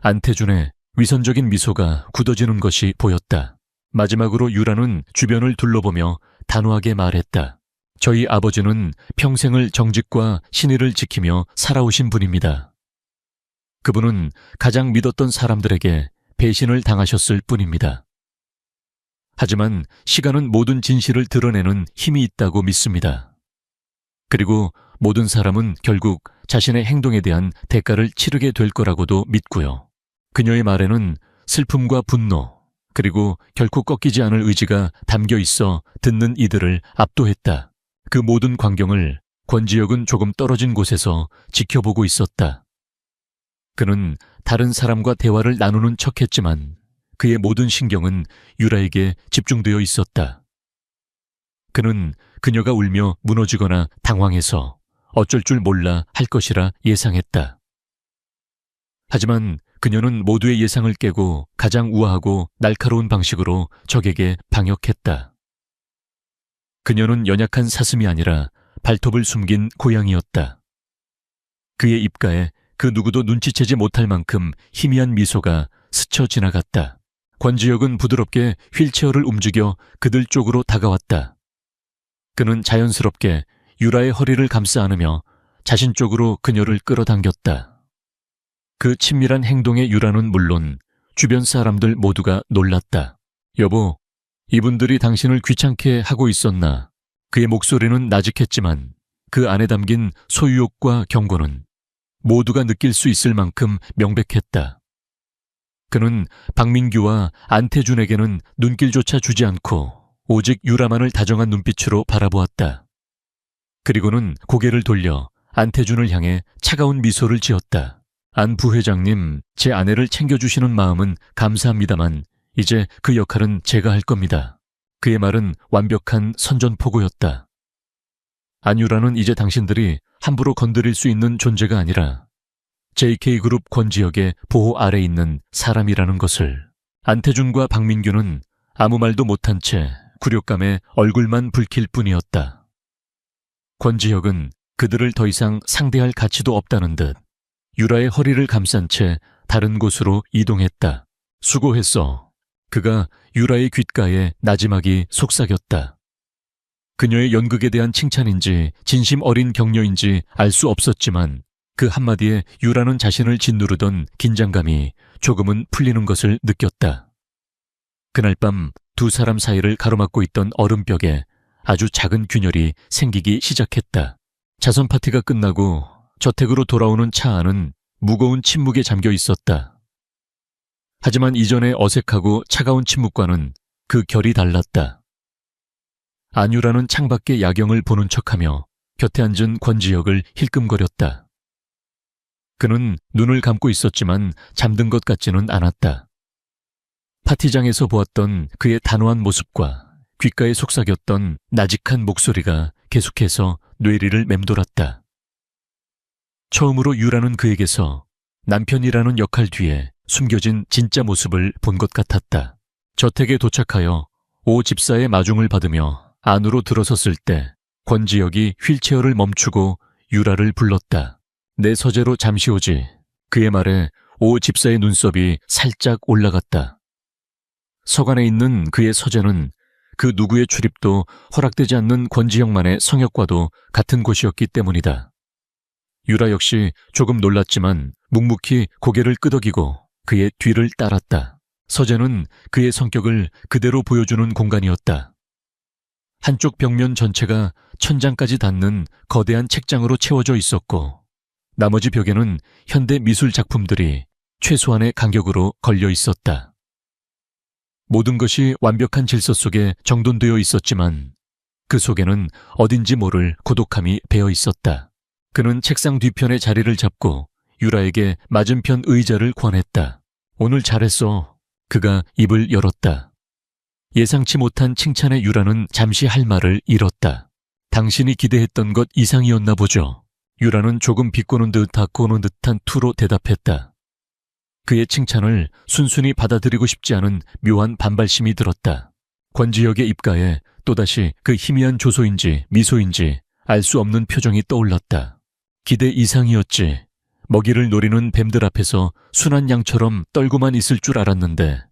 안태준의 위선적인 미소가 굳어지는 것이 보였다. 마지막으로 유라는 주변을 둘러보며 단호하게 말했다. 저희 아버지는 평생을 정직과 신의를 지키며 살아오신 분입니다. 그분은 가장 믿었던 사람들에게 배신을 당하셨을 뿐입니다. 하지만 시간은 모든 진실을 드러내는 힘이 있다고 믿습니다. 그리고 모든 사람은 결국 자신의 행동에 대한 대가를 치르게 될 거라고도 믿고요. 그녀의 말에는 슬픔과 분노, 그리고 결코 꺾이지 않을 의지가 담겨 있어 듣는 이들을 압도했다. 그 모든 광경을 권지혁은 조금 떨어진 곳에서 지켜보고 있었다. 그는 다른 사람과 대화를 나누는 척했지만 그의 모든 신경은 유라에게 집중되어 있었다. 그는 그녀가 울며 무너지거나 당황해서 어쩔 줄 몰라 할 것이라 예상했다. 하지만 그녀는 모두의 예상을 깨고 가장 우아하고 날카로운 방식으로 적에게 방역했다. 그녀는 연약한 사슴이 아니라 발톱을 숨긴 고양이였다. 그의 입가에 그 누구도 눈치채지 못할 만큼 희미한 미소가 스쳐 지나갔다. 권지혁은 부드럽게 휠체어를 움직여 그들 쪽으로 다가왔다. 그는 자연스럽게 유라의 허리를 감싸 안으며 자신 쪽으로 그녀를 끌어당겼다. 그 친밀한 행동에 유라는 물론 주변 사람들 모두가 놀랐다. 여보, 이분들이 당신을 귀찮게 하고 있었나? 그의 목소리는 나직했지만 그 안에 담긴 소유욕과 경고는 모두가 느낄 수 있을 만큼 명백했다. 그는 박민규와 안태준에게는 눈길조차 주지 않고 오직 유라만을 다정한 눈빛으로 바라보았다. 그리고는 고개를 돌려 안태준을 향해 차가운 미소를 지었다. 안 부회장님, 제 아내를 챙겨주시는 마음은 감사합니다만 이제 그 역할은 제가 할 겁니다. 그의 말은 완벽한 선전포고였다. 안유라는 이제 당신들이 함부로 건드릴 수 있는 존재가 아니라 JK그룹 권지혁의 보호 아래 있는 사람이라는 것을. 안태준과 박민규는 아무 말도 못한 채 굴욕감에 얼굴만 붉힐 뿐이었다. 권지혁은 그들을 더 이상 상대할 가치도 없다는 듯 유라의 허리를 감싼 채 다른 곳으로 이동했다. 수고했어. 그가 유라의 귓가에 나지막이 속삭였다. 그녀의 연극에 대한 칭찬인지 진심 어린 격려인지 알 수 없었지만 그 한마디에 유라는 자신을 짓누르던 긴장감이 조금은 풀리는 것을 느꼈다. 그날 밤 두 사람 사이를 가로막고 있던 얼음벽에 아주 작은 균열이 생기기 시작했다. 자선 파티가 끝나고 저택으로 돌아오는 차 안은 무거운 침묵에 잠겨 있었다. 하지만 이전의 어색하고 차가운 침묵과는 그 결이 달랐다. 안유라는 창밖의 야경을 보는 척하며 곁에 앉은 권지혁을 힐끔거렸다. 그는 눈을 감고 있었지만 잠든 것 같지는 않았다. 파티장에서 보았던 그의 단호한 모습과 귓가에 속삭였던 나직한 목소리가 계속해서 뇌리를 맴돌았다. 처음으로 유라는 그에게서 남편이라는 역할 뒤에 숨겨진 진짜 모습을 본 것 같았다. 저택에 도착하여 오 집사의 마중을 받으며 안으로 들어섰을 때 권지혁이 휠체어를 멈추고 유라를 불렀다. 내 서재로 잠시 오지. 그의 말에 오 집사의 눈썹이 살짝 올라갔다. 서관에 있는 그의 서재는 그 누구의 출입도 허락되지 않는 권지혁만의 성역과도 같은 곳이었기 때문이다. 유라 역시 조금 놀랐지만 묵묵히 고개를 끄덕이고 그의 뒤를 따랐다. 서재는 그의 성격을 그대로 보여주는 공간이었다. 한쪽 벽면 전체가 천장까지 닿는 거대한 책장으로 채워져 있었고 나머지 벽에는 현대 미술 작품들이 최소한의 간격으로 걸려 있었다. 모든 것이 완벽한 질서 속에 정돈되어 있었지만 그 속에는 어딘지 모를 고독함이 배어 있었다. 그는 책상 뒤편에 자리를 잡고 유라에게 맞은편 의자를 권했다. 오늘 잘했어. 그가 입을 열었다. 예상치 못한 칭찬에 유라는 잠시 할 말을 잃었다. 당신이 기대했던 것 이상이었나 보죠. 유라는 조금 비꼬는 듯 다꼬는 듯한 투로 대답했다. 그의 칭찬을 순순히 받아들이고 싶지 않은 묘한 반발심이 들었다. 권지혁의 입가에 또다시 그 희미한 조소인지 미소인지 알 수 없는 표정이 떠올랐다. 기대 이상이었지. 먹이를 노리는 뱀들 앞에서 순한 양처럼 떨고만 있을 줄 알았는데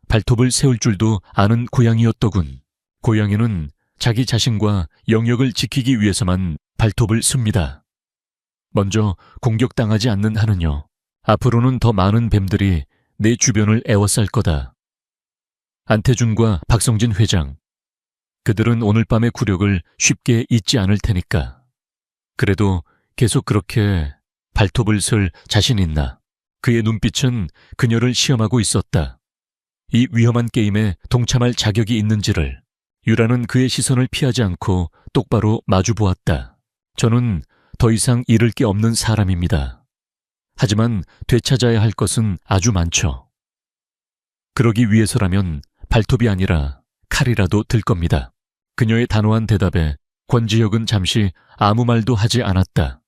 발톱을 세울 줄도 아는 고양이였더군. 고양이는 자기 자신과 영역을 지키기 위해서만 발톱을 씁니다. 먼저 공격당하지 않는 한은요. 앞으로는 더 많은 뱀들이 내 주변을 에워쌀 거다. 안태준과 박성진 회장, 그들은 오늘 밤의 굴욕을 쉽게 잊지 않을 테니까. 그래도 계속 그렇게 발톱을 쓸 자신 있나? 그의 눈빛은 그녀를 시험하고 있었다. 이 위험한 게임에 동참할 자격이 있는지를. 유라는 그의 시선을 피하지 않고 똑바로 마주 보았다. 저는 더 이상 잃을 게 없는 사람입니다. 하지만 되찾아야 할 것은 아주 많죠. 그러기 위해서라면 발톱이 아니라 칼이라도 들 겁니다. 그녀의 단호한 대답에 권지혁은 잠시 아무 말도 하지 않았다.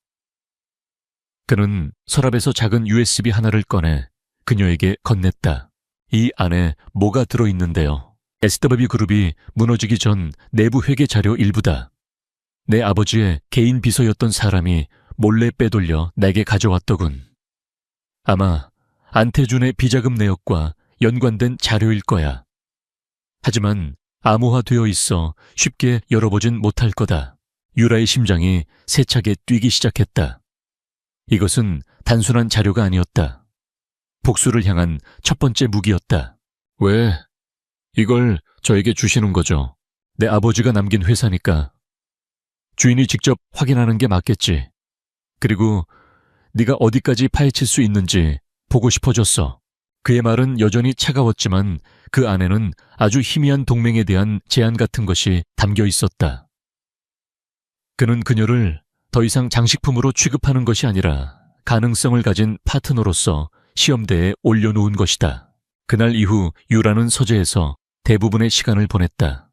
그는 서랍에서 작은 USB 하나를 꺼내 그녀에게 건넸다. 이 안에 뭐가 들어있는데요. SW 그룹이 무너지기 전 내부 회계 자료 일부다. 내 아버지의 개인 비서였던 사람이 몰래 빼돌려 내게 가져왔더군. 아마 안태준의 비자금 내역과 연관된 자료일 거야. 하지만 암호화되어 있어 쉽게 열어보진 못할 거다. 유라의 심장이 세차게 뛰기 시작했다. 이것은 단순한 자료가 아니었다. 복수를 향한 첫 번째 무기였다. 왜? 이걸 저에게 주시는 거죠. 내 아버지가 남긴 회사니까. 주인이 직접 확인하는 게 맞겠지. 그리고 네가 어디까지 파헤칠 수 있는지 보고 싶어졌어. 그의 말은 여전히 차가웠지만 그 안에는 아주 희미한 동맹에 대한 제안 같은 것이 담겨 있었다. 그는 그녀를 더 이상 장식품으로 취급하는 것이 아니라 가능성을 가진 파트너로서 시험대에 올려놓은 것이다. 그날 이후 유라는 서재에서 대부분의 시간을 보냈다.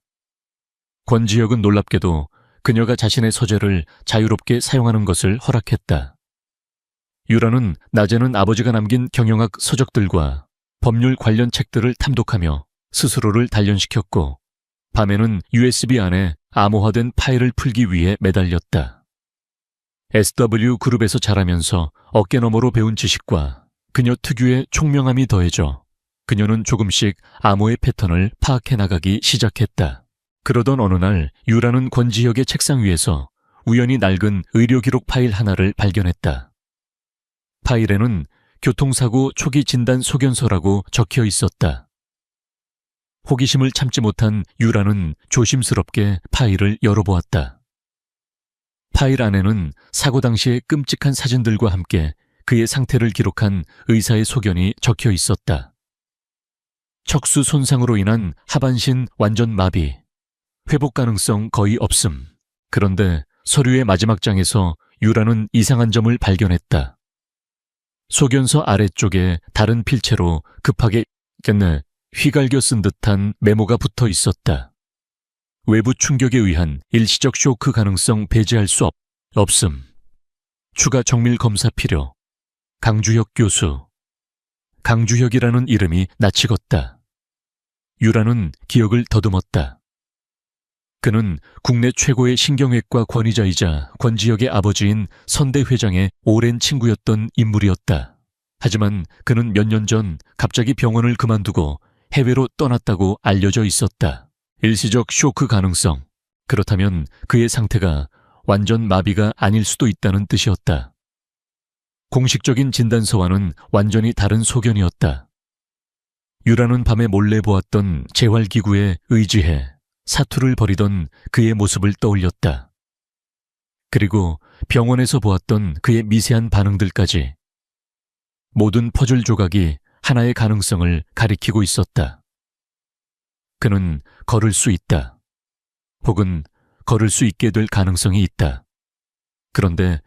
권지혁은 놀랍게도 그녀가 자신의 서재를 자유롭게 사용하는 것을 허락했다. 유라는 낮에는 아버지가 남긴 경영학 서적들과 법률 관련 책들을 탐독하며 스스로를 단련시켰고, 밤에는 USB 안에 암호화된 파일을 풀기 위해 매달렸다. SW 그룹에서 자라면서 어깨너머로 배운 지식과 그녀 특유의 총명함이 더해져 그녀는 조금씩 암호의 패턴을 파악해 나가기 시작했다. 그러던 어느 날 유라는 권지혁의 책상 위에서 우연히 낡은 의료기록 파일 하나를 발견했다. 파일에는 교통사고 초기 진단 소견서라고 적혀 있었다. 호기심을 참지 못한 유라는 조심스럽게 파일을 열어보았다. 파일 안에는 사고 당시의 끔찍한 사진들과 함께 그의 상태를 기록한 의사의 소견이 적혀 있었다. 척수 손상으로 인한 하반신 완전 마비, 회복 가능성 거의 없음. 그런데 서류의 마지막 장에서 유라는 이상한 점을 발견했다. 소견서 아래쪽에 다른 필체로 급하게 휘갈겨 쓴 듯한 메모가 붙어 있었다. 외부 충격에 의한 일시적 쇼크 가능성 배제할 수 없음. 추가 정밀 검사 필요. 강주혁 교수. 강주혁이라는 이름이 낯익었다. 유라는 기억을 더듬었다. 그는 국내 최고의 신경외과 권위자이자 권지혁의 아버지인 선대 회장의 오랜 친구였던 인물이었다. 하지만 그는 몇 년 전 갑자기 병원을 그만두고 해외로 떠났다고 알려져 있었다. 일시적 쇼크 가능성. 그렇다면 그의 상태가 완전 마비가 아닐 수도 있다는 뜻이었다. 공식적인 진단서와는 완전히 다른 소견이었다. 유라는 밤에 몰래 보았던 재활기구에 의지해 사투를 벌이던 그의 모습을 떠올렸다. 그리고 병원에서 보았던 그의 미세한 반응들까지. 모든 퍼즐 조각이 하나의 가능성을 가리키고 있었다. 그는 걸을 수 있다. 혹은 걸을 수 있게 될 가능성이 있다. 그런데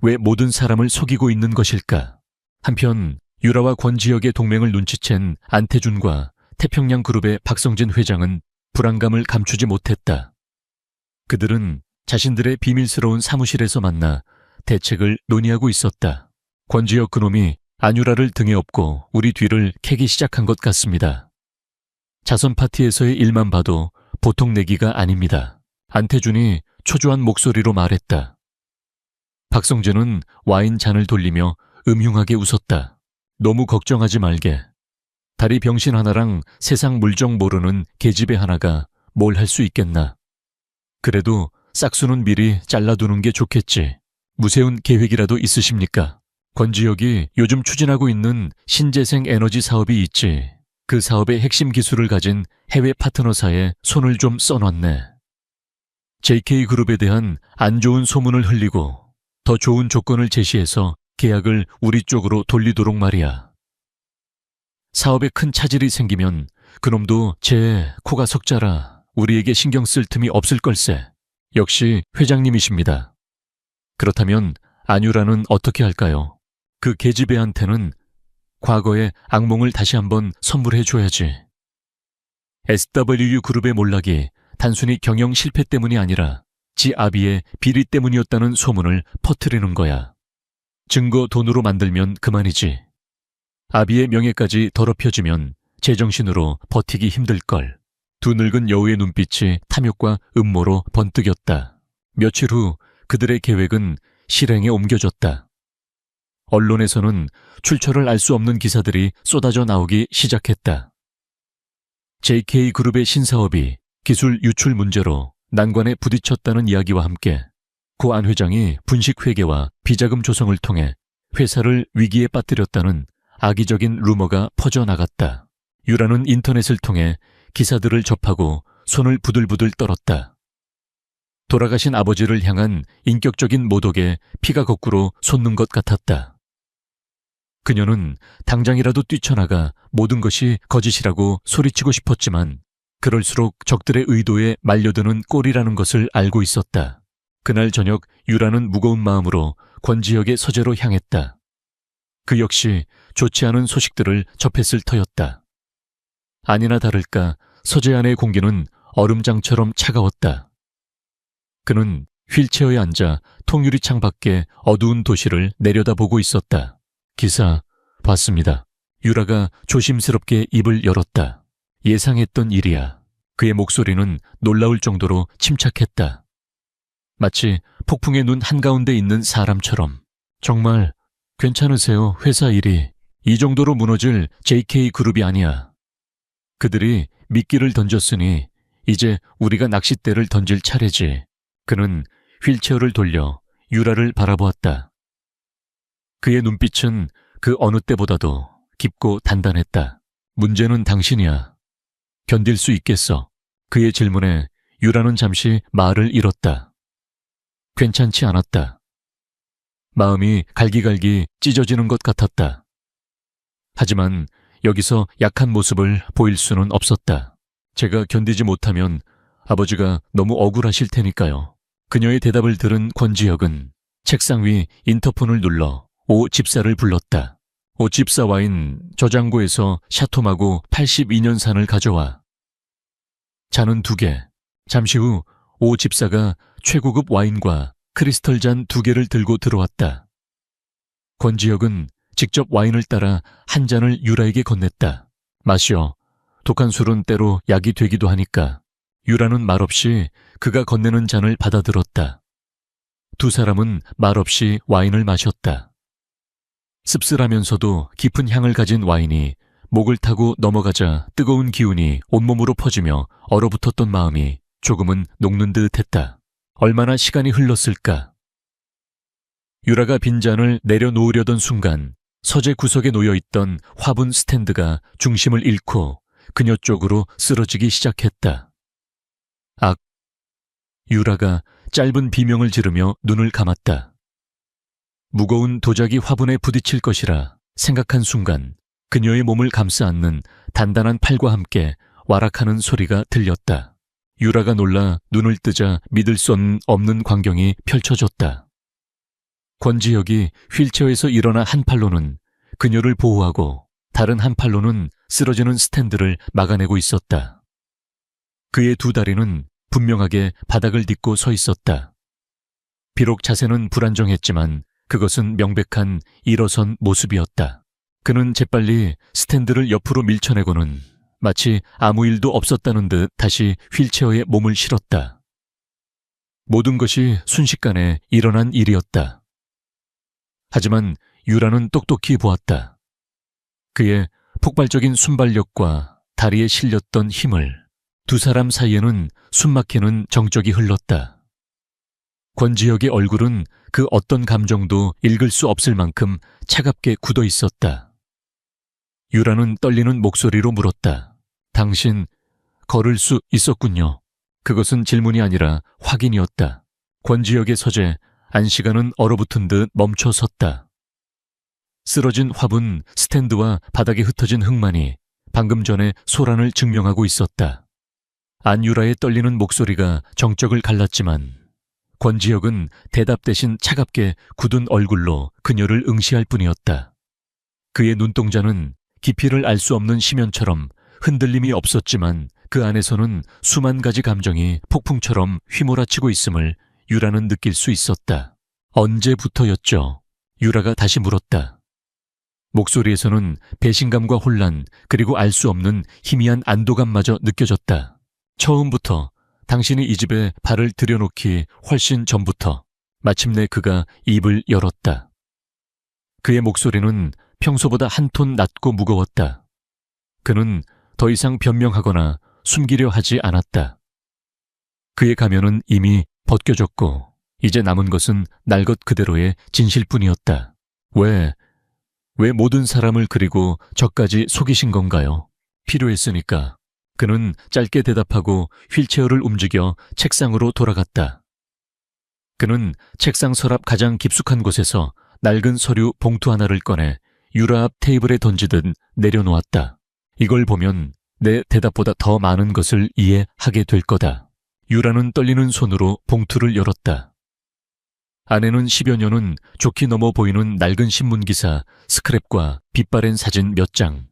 왜 모든 사람을 속이고 있는 것일까? 한편 유라와 권지혁의 동맹을 눈치챈 안태준과 태평양 그룹의 박성진 회장은 불안감을 감추지 못했다. 그들은 자신들의 비밀스러운 사무실에서 만나 대책을 논의하고 있었다. 권지혁 그놈이 안유라를 등에 업고 우리 뒤를 캐기 시작한 것 같습니다. 자선 파티에서의 일만 봐도 보통 내기가 아닙니다. 안태준이 초조한 목소리로 말했다. 박성재는 와인 잔을 돌리며 음흉하게 웃었다. 너무 걱정하지 말게. 다리 병신 하나랑 세상 물정 모르는 계집애 하나가 뭘 할 수 있겠나. 그래도 싹수는 미리 잘라두는 게 좋겠지. 무세운 계획이라도 있으십니까? 권지혁이 요즘 추진하고 있는 신재생 에너지 사업이 있지. 그 사업의 핵심 기술을 가진 해외 파트너사에 손을 좀 써놨네. JK그룹에 대한 안 좋은 소문을 흘리고 더 좋은 조건을 제시해서 계약을 우리 쪽으로 돌리도록 말이야. 사업에 큰 차질이 생기면 그놈도 제 코가 석자라 우리에게 신경 쓸 틈이 없을 걸세. 역시 회장님이십니다. 그렇다면 안유라는 어떻게 할까요? 그 계집애한테는 과거의 악몽을 다시 한번 선물해줘야지. SW 그룹의 몰락이 단순히 경영 실패 때문이 아니라 지 아비의 비리 때문이었다는 소문을 퍼뜨리는 거야. 증거 돈으로 만들면 그만이지. 아비의 명예까지 더럽혀지면 제정신으로 버티기 힘들걸. 두 늙은 여우의 눈빛이 탐욕과 음모로 번뜩였다. 며칠 후 그들의 계획은 실행에 옮겨졌다. 언론에서는 출처를 알 수 없는 기사들이 쏟아져 나오기 시작했다. JK그룹의 신사업이 기술 유출 문제로 난관에 부딪혔다는 이야기와 함께 고 안 회장이 분식회계와 비자금 조성을 통해 회사를 위기에 빠뜨렸다는 악의적인 루머가 퍼져나갔다. 유라는 인터넷을 통해 기사들을 접하고 손을 부들부들 떨었다. 돌아가신 아버지를 향한 인격적인 모독에 피가 거꾸로 솟는 것 같았다. 그녀는 당장이라도 뛰쳐나가 모든 것이 거짓이라고 소리치고 싶었지만 그럴수록 적들의 의도에 말려드는 꼴이라는 것을 알고 있었다. 그날 저녁 유라는 무거운 마음으로 권지혁의 서재로 향했다. 그 역시 좋지 않은 소식들을 접했을 터였다. 아니나 다를까 서재 안의 공기는 얼음장처럼 차가웠다. 그는 휠체어에 앉아 통유리창 밖에 어두운 도시를 내려다보고 있었다. 기사, 봤습니다. 유라가 조심스럽게 입을 열었다. 예상했던 일이야. 그의 목소리는 놀라울 정도로 침착했다. 마치 폭풍의 눈 한가운데 있는 사람처럼. 정말 괜찮으세요, 회사 일이. 이 정도로 무너질 JK그룹이 아니야. 그들이 미끼를 던졌으니 이제 우리가 낚싯대를 던질 차례지. 그는 휠체어를 돌려 유라를 바라보았다. 그의 눈빛은 그 어느 때보다도 깊고 단단했다. 문제는 당신이야. 견딜 수 있겠어. 그의 질문에 유라는 잠시 말을 잃었다. 괜찮지 않았다. 마음이 갈기갈기 찢어지는 것 같았다. 하지만 여기서 약한 모습을 보일 수는 없었다. 제가 견디지 못하면 아버지가 너무 억울하실 테니까요. 그녀의 대답을 들은 권지혁은 책상 위 인터폰을 눌러 오 집사를 불렀다. 오 집사 와인 저장고에서 샤토마고 82년산을 가져와. 잔은 2개. 잠시 후 오 집사가 최고급 와인과 크리스털 잔 2개를 들고 들어왔다. 권지혁은 직접 와인을 따라 한 잔을 유라에게 건넸다. 마시어. 독한 술은 때로 약이 되기도 하니까. 유라는 말없이 그가 건네는 잔을 받아들었다. 두 사람은 말없이 와인을 마셨다. 씁쓸하면서도 깊은 향을 가진 와인이 목을 타고 넘어가자 뜨거운 기운이 온몸으로 퍼지며 얼어붙었던 마음이 조금은 녹는 듯 했다. 얼마나 시간이 흘렀을까? 유라가 빈잔을 내려놓으려던 순간 서재 구석에 놓여있던 화분 스탠드가 중심을 잃고 그녀 쪽으로 쓰러지기 시작했다. 악! 유라가 짧은 비명을 지르며 눈을 감았다. 무거운 도자기 화분에 부딪힐 것이라 생각한 순간 그녀의 몸을 감싸 안는 단단한 팔과 함께 와락하는 소리가 들렸다. 유라가 놀라 눈을 뜨자 믿을 수 없는 광경이 펼쳐졌다. 권지혁이 휠체어에서 일어나 한 팔로는 그녀를 보호하고 다른 한 팔로는 쓰러지는 스탠드를 막아내고 있었다. 그의 두 다리는 분명하게 바닥을 딛고 서 있었다. 비록 자세는 불안정했지만 그것은 명백한 일어선 모습이었다. 그는 재빨리 스탠드를 옆으로 밀쳐내고는 마치 아무 일도 없었다는 듯 다시 휠체어에 몸을 실었다. 모든 것이 순식간에 일어난 일이었다. 하지만 유라는 똑똑히 보았다. 그의 폭발적인 순발력과 다리에 실렸던 힘을. 두 사람 사이에는 숨막히는 정적이 흘렀다. 권지혁의 얼굴은 그 어떤 감정도 읽을 수 없을 만큼 차갑게 굳어 있었다. 유라는 떨리는 목소리로 물었다. 당신 걸을 수 있었군요. 그것은 질문이 아니라 확인이었다. 권지혁의 서재 안시간은 얼어붙은 듯 멈춰 섰다. 쓰러진 화분 스탠드와 바닥에 흩어진 흙만이 방금 전에 소란을 증명하고 있었다. 안유라의 떨리는 목소리가 정적을 갈랐지만 권지혁은 대답 대신 차갑게 굳은 얼굴로 그녀를 응시할 뿐이었다. 그의 눈동자는 깊이를 알 수 없는 심연처럼 흔들림이 없었지만 그 안에서는 수만 가지 감정이 폭풍처럼 휘몰아치고 있음을 유라는 느낄 수 있었다. 언제부터였죠? 유라가 다시 물었다. 목소리에서는 배신감과 혼란 그리고 알 수 없는 희미한 안도감마저 느껴졌다. 처음부터 당신이 이 집에 발을 들여놓기 훨씬 전부터. 마침내 그가 입을 열었다. 그의 목소리는 평소보다 한 톤 낮고 무거웠다. 그는 더 이상 변명하거나 숨기려 하지 않았다. 그의 가면은 이미 벗겨졌고 이제 남은 것은 날 것 그대로의 진실뿐이었다. 왜 모든 사람을 그리고 저까지 속이신 건가요? 필요했으니까. 그는 짧게 대답하고 휠체어를 움직여 책상으로 돌아갔다. 그는 책상 서랍 가장 깊숙한 곳에서 낡은 서류 봉투 하나를 꺼내 유라 앞 테이블에 던지듯 내려놓았다. 이걸 보면 내 대답보다 더 많은 것을 이해하게 될 거다. 유라는 떨리는 손으로 봉투를 열었다. 안에는 10여 년은 좋게 넘어 보이는 낡은 신문기사 스크랩과 빛바랜 사진 몇 장,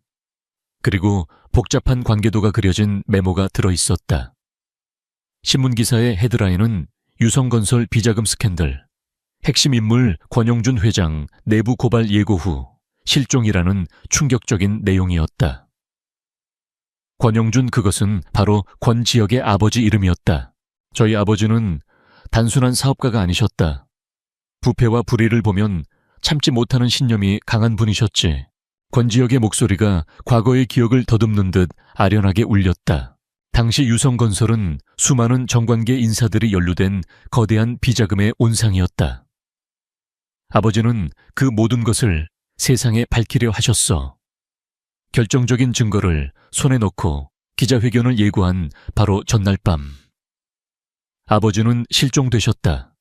그리고 복잡한 관계도가 그려진 메모가 들어있었다. 신문기사의 헤드라인은 유성건설 비자금 스캔들, 핵심 인물 권영준 회장 내부 고발 예고 후 실종이라는 충격적인 내용이었다. 권영준 그것은 바로 권지혁의 아버지 이름이었다. 저희 아버지는 단순한 사업가가 아니셨다. 부패와 불의를 보면 참지 못하는 신념이 강한 분이셨지. 권지혁의 목소리가 과거의 기억을 더듬는 듯 아련하게 울렸다. 당시 유성건설은 수많은 정관계 인사들이 연루된 거대한 비자금의 온상이었다. 아버지는 그 모든 것을 세상에 밝히려 하셨어. 결정적인 증거를 손에 넣고 기자회견을 예고한 바로 전날 밤. 아버지는 실종되셨다.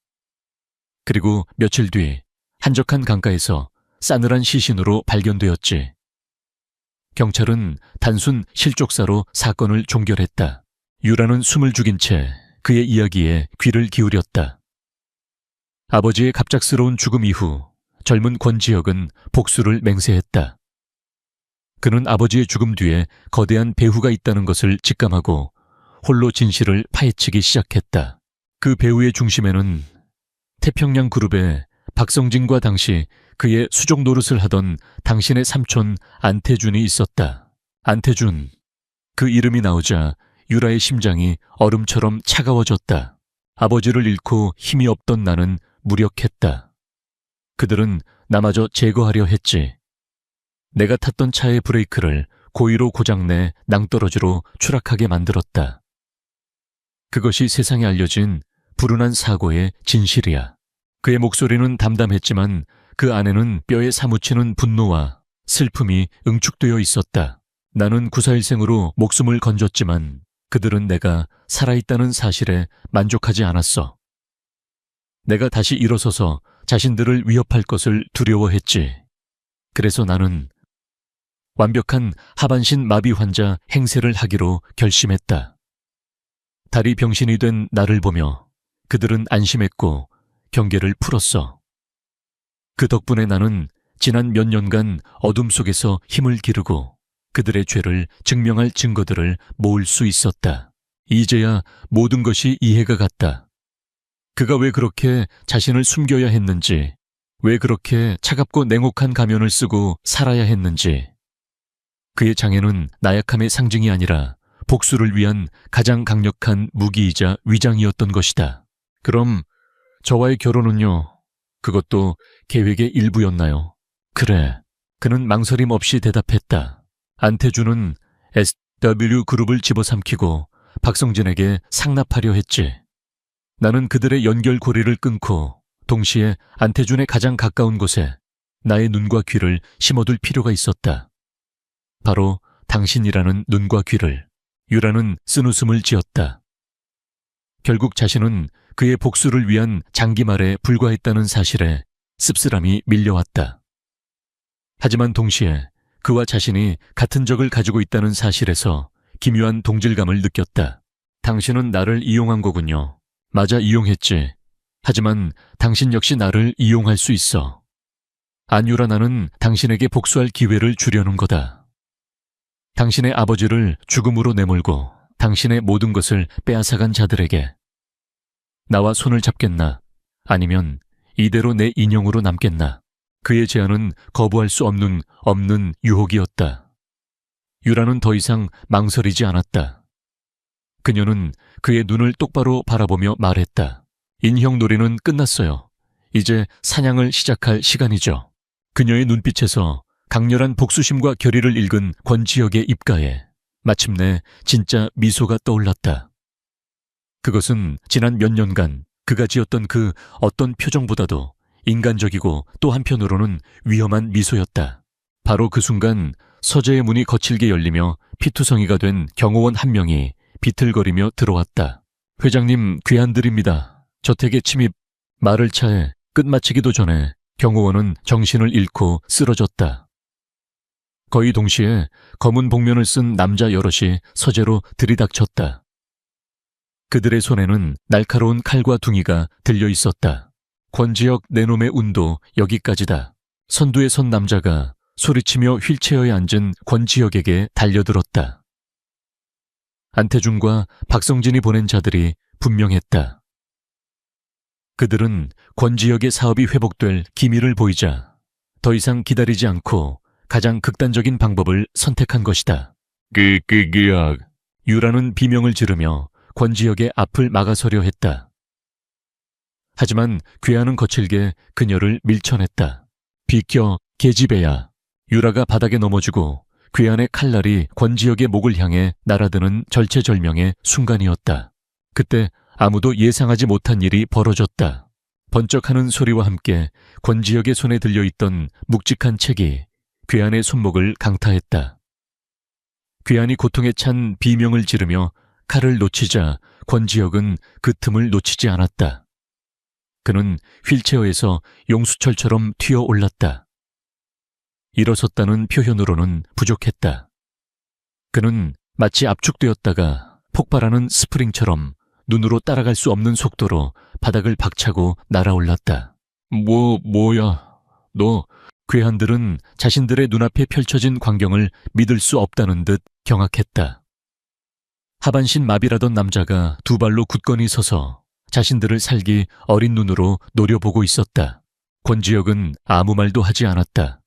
그리고 며칠 뒤 한적한 강가에서 싸늘한 시신으로 발견되었지. 경찰은 단순 실족사로 사건을 종결했다. 유라는 숨을 죽인 채 그의 이야기에 귀를 기울였다. 아버지의 갑작스러운 죽음 이후 젊은 권지혁은 복수를 맹세했다. 그는 아버지의 죽음 뒤에 거대한 배후가 있다는 것을 직감하고 홀로 진실을 파헤치기 시작했다. 그 배후의 중심에는 태평양 그룹의 박성진과 당시 그의 수족 노릇을 하던 당신의 삼촌 안태준이 있었다. 안태준. 그 이름이 나오자 유라의 심장이 얼음처럼 차가워졌다. 아버지를 잃고 힘이 없던 나는 무력했다. 그들은 나마저 제거하려 했지. 내가 탔던 차의 브레이크를 고의로 고장내 낭떠러지로 추락하게 만들었다. 그것이 세상에 알려진 불운한 사고의 진실이야. 그의 목소리는 담담했지만 그 안에는 뼈에 사무치는 분노와 슬픔이 응축되어 있었다. 나는 구사일생으로 목숨을 건졌지만 그들은 내가 살아있다는 사실에 만족하지 않았어. 내가 다시 일어서서 자신들을 위협할 것을 두려워했지. 그래서 나는 완벽한 하반신 마비 환자 행세를 하기로 결심했다. 다리 병신이 된 나를 보며 그들은 안심했고 경계를 풀었어. 그 덕분에 나는 지난 몇 년간 어둠 속에서 힘을 기르고 그들의 죄를 증명할 증거들을 모을 수 있었다. 이제야 모든 것이 이해가 갔다. 그가 왜 그렇게 자신을 숨겨야 했는지, 왜 그렇게 차갑고 냉혹한 가면을 쓰고 살아야 했는지. 그의 장애는 나약함의 상징이 아니라 복수를 위한 가장 강력한 무기이자 위장이었던 것이다. 그럼 저와의 결혼은요? 그것도 계획의 일부였나요? 그래. 그는 망설임 없이 대답했다. 안태준은 SW그룹을 집어삼키고 박성진에게 상납하려 했지. 나는 그들의 연결고리를 끊고 동시에 안태준의 가장 가까운 곳에 나의 눈과 귀를 심어둘 필요가 있었다. 바로 당신이라는 눈과 귀를. 유라는 쓴웃음을 지었다. 결국 자신은 그의 복수를 위한 장기말에 불과했다는 사실에 씁쓸함이 밀려왔다. 하지만 동시에 그와 자신이 같은 적을 가지고 있다는 사실에서 기묘한 동질감을 느꼈다. 당신은 나를 이용한 거군요. 맞아, 이용했지. 하지만 당신 역시 나를 이용할 수 있어. 안유라, 나는 당신에게 복수할 기회를 주려는 거다. 당신의 아버지를 죽음으로 내몰고 당신의 모든 것을 빼앗아간 자들에게. 나와 손을 잡겠나? 아니면 이대로 내 인형으로 남겠나? 그의 제안은 거부할 수 없는 유혹이었다. 유라는 더 이상 망설이지 않았다. 그녀는 그의 눈을 똑바로 바라보며 말했다. 인형놀이는 끝났어요. 이제 사냥을 시작할 시간이죠. 그녀의 눈빛에서 강렬한 복수심과 결의를 읽은 권지혁의 입가에 마침내 진짜 미소가 떠올랐다. 그것은 지난 몇 년간 그가 지었던 그 어떤 표정보다도 인간적이고 또 한편으로는 위험한 미소였다. 바로 그 순간 서재의 문이 거칠게 열리며 피투성이가 된 경호원 한 명이 비틀거리며 들어왔다. 회장님, 귀한들입니다. 저택에 침입. 말을 차에 끝마치기도 전에 경호원은 정신을 잃고 쓰러졌다. 거의 동시에 검은 복면을 쓴 남자 여럿이 서재로 들이닥쳤다. 그들의 손에는 날카로운 칼과 둥이가 들려 있었다. 권지혁, 내놈의 운도 여기까지다. 선두에 선 남자가 소리치며 휠체어에 앉은 권지혁에게 달려들었다. 안태준과 박성진이 보낸 자들이 분명했다. 그들은 권지혁의 사업이 회복될 기미를 보이자 더 이상 기다리지 않고 가장 극단적인 방법을 선택한 것이다. 유라는 비명을 지르며 권지혁의 앞을 막아서려 했다. 하지만 괴한은 거칠게 그녀를 밀쳐냈다. 비켜, 계집애야. 유라가 바닥에 넘어지고 괴한의 칼날이 권지혁의 목을 향해 날아드는 절체절명의 순간이었다. 그때 아무도 예상하지 못한 일이 벌어졌다. 번쩍하는 소리와 함께 권지혁의 손에 들려있던 묵직한 책이 괴한의 손목을 강타했다. 괴한이 고통에 찬 비명을 지르며 칼을 놓치자 권지혁은 그 틈을 놓치지 않았다. 그는 휠체어에서 용수철처럼 튀어올랐다. 일어섰다는 표현으로는 부족했다. 그는 마치 압축되었다가 폭발하는 스프링처럼 눈으로 따라갈 수 없는 속도로 바닥을 박차고 날아올랐다. 뭐야, 너. 괴한들은 자신들의 눈앞에 펼쳐진 광경을 믿을 수 없다는 듯 경악했다. 하반신 마비라던 남자가 두 발로 굳건히 서서 자신들을 살기 어린 눈으로 노려보고 있었다. 권지혁은 아무 말도 하지 않았다.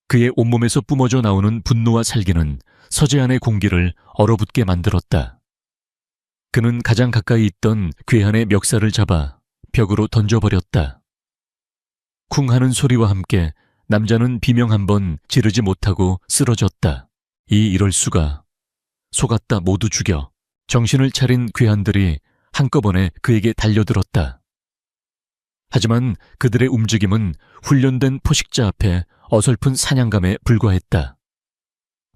그의 온몸에서 뿜어져 나오는 분노와 살기는 서재안의 공기를 얼어붙게 만들었다. 그는 가장 가까이 있던 괴한의 멱살을 잡아 벽으로 던져버렸다. 쿵 하는 소리와 함께 남자는 비명 한 번 지르지 못하고 쓰러졌다. 이럴 수가. 속았다, 모두 죽여. 정신을 차린 괴한들이 한꺼번에 그에게 달려들었다. 하지만 그들의 움직임은 훈련된 포식자 앞에 어설픈 사냥감에 불과했다.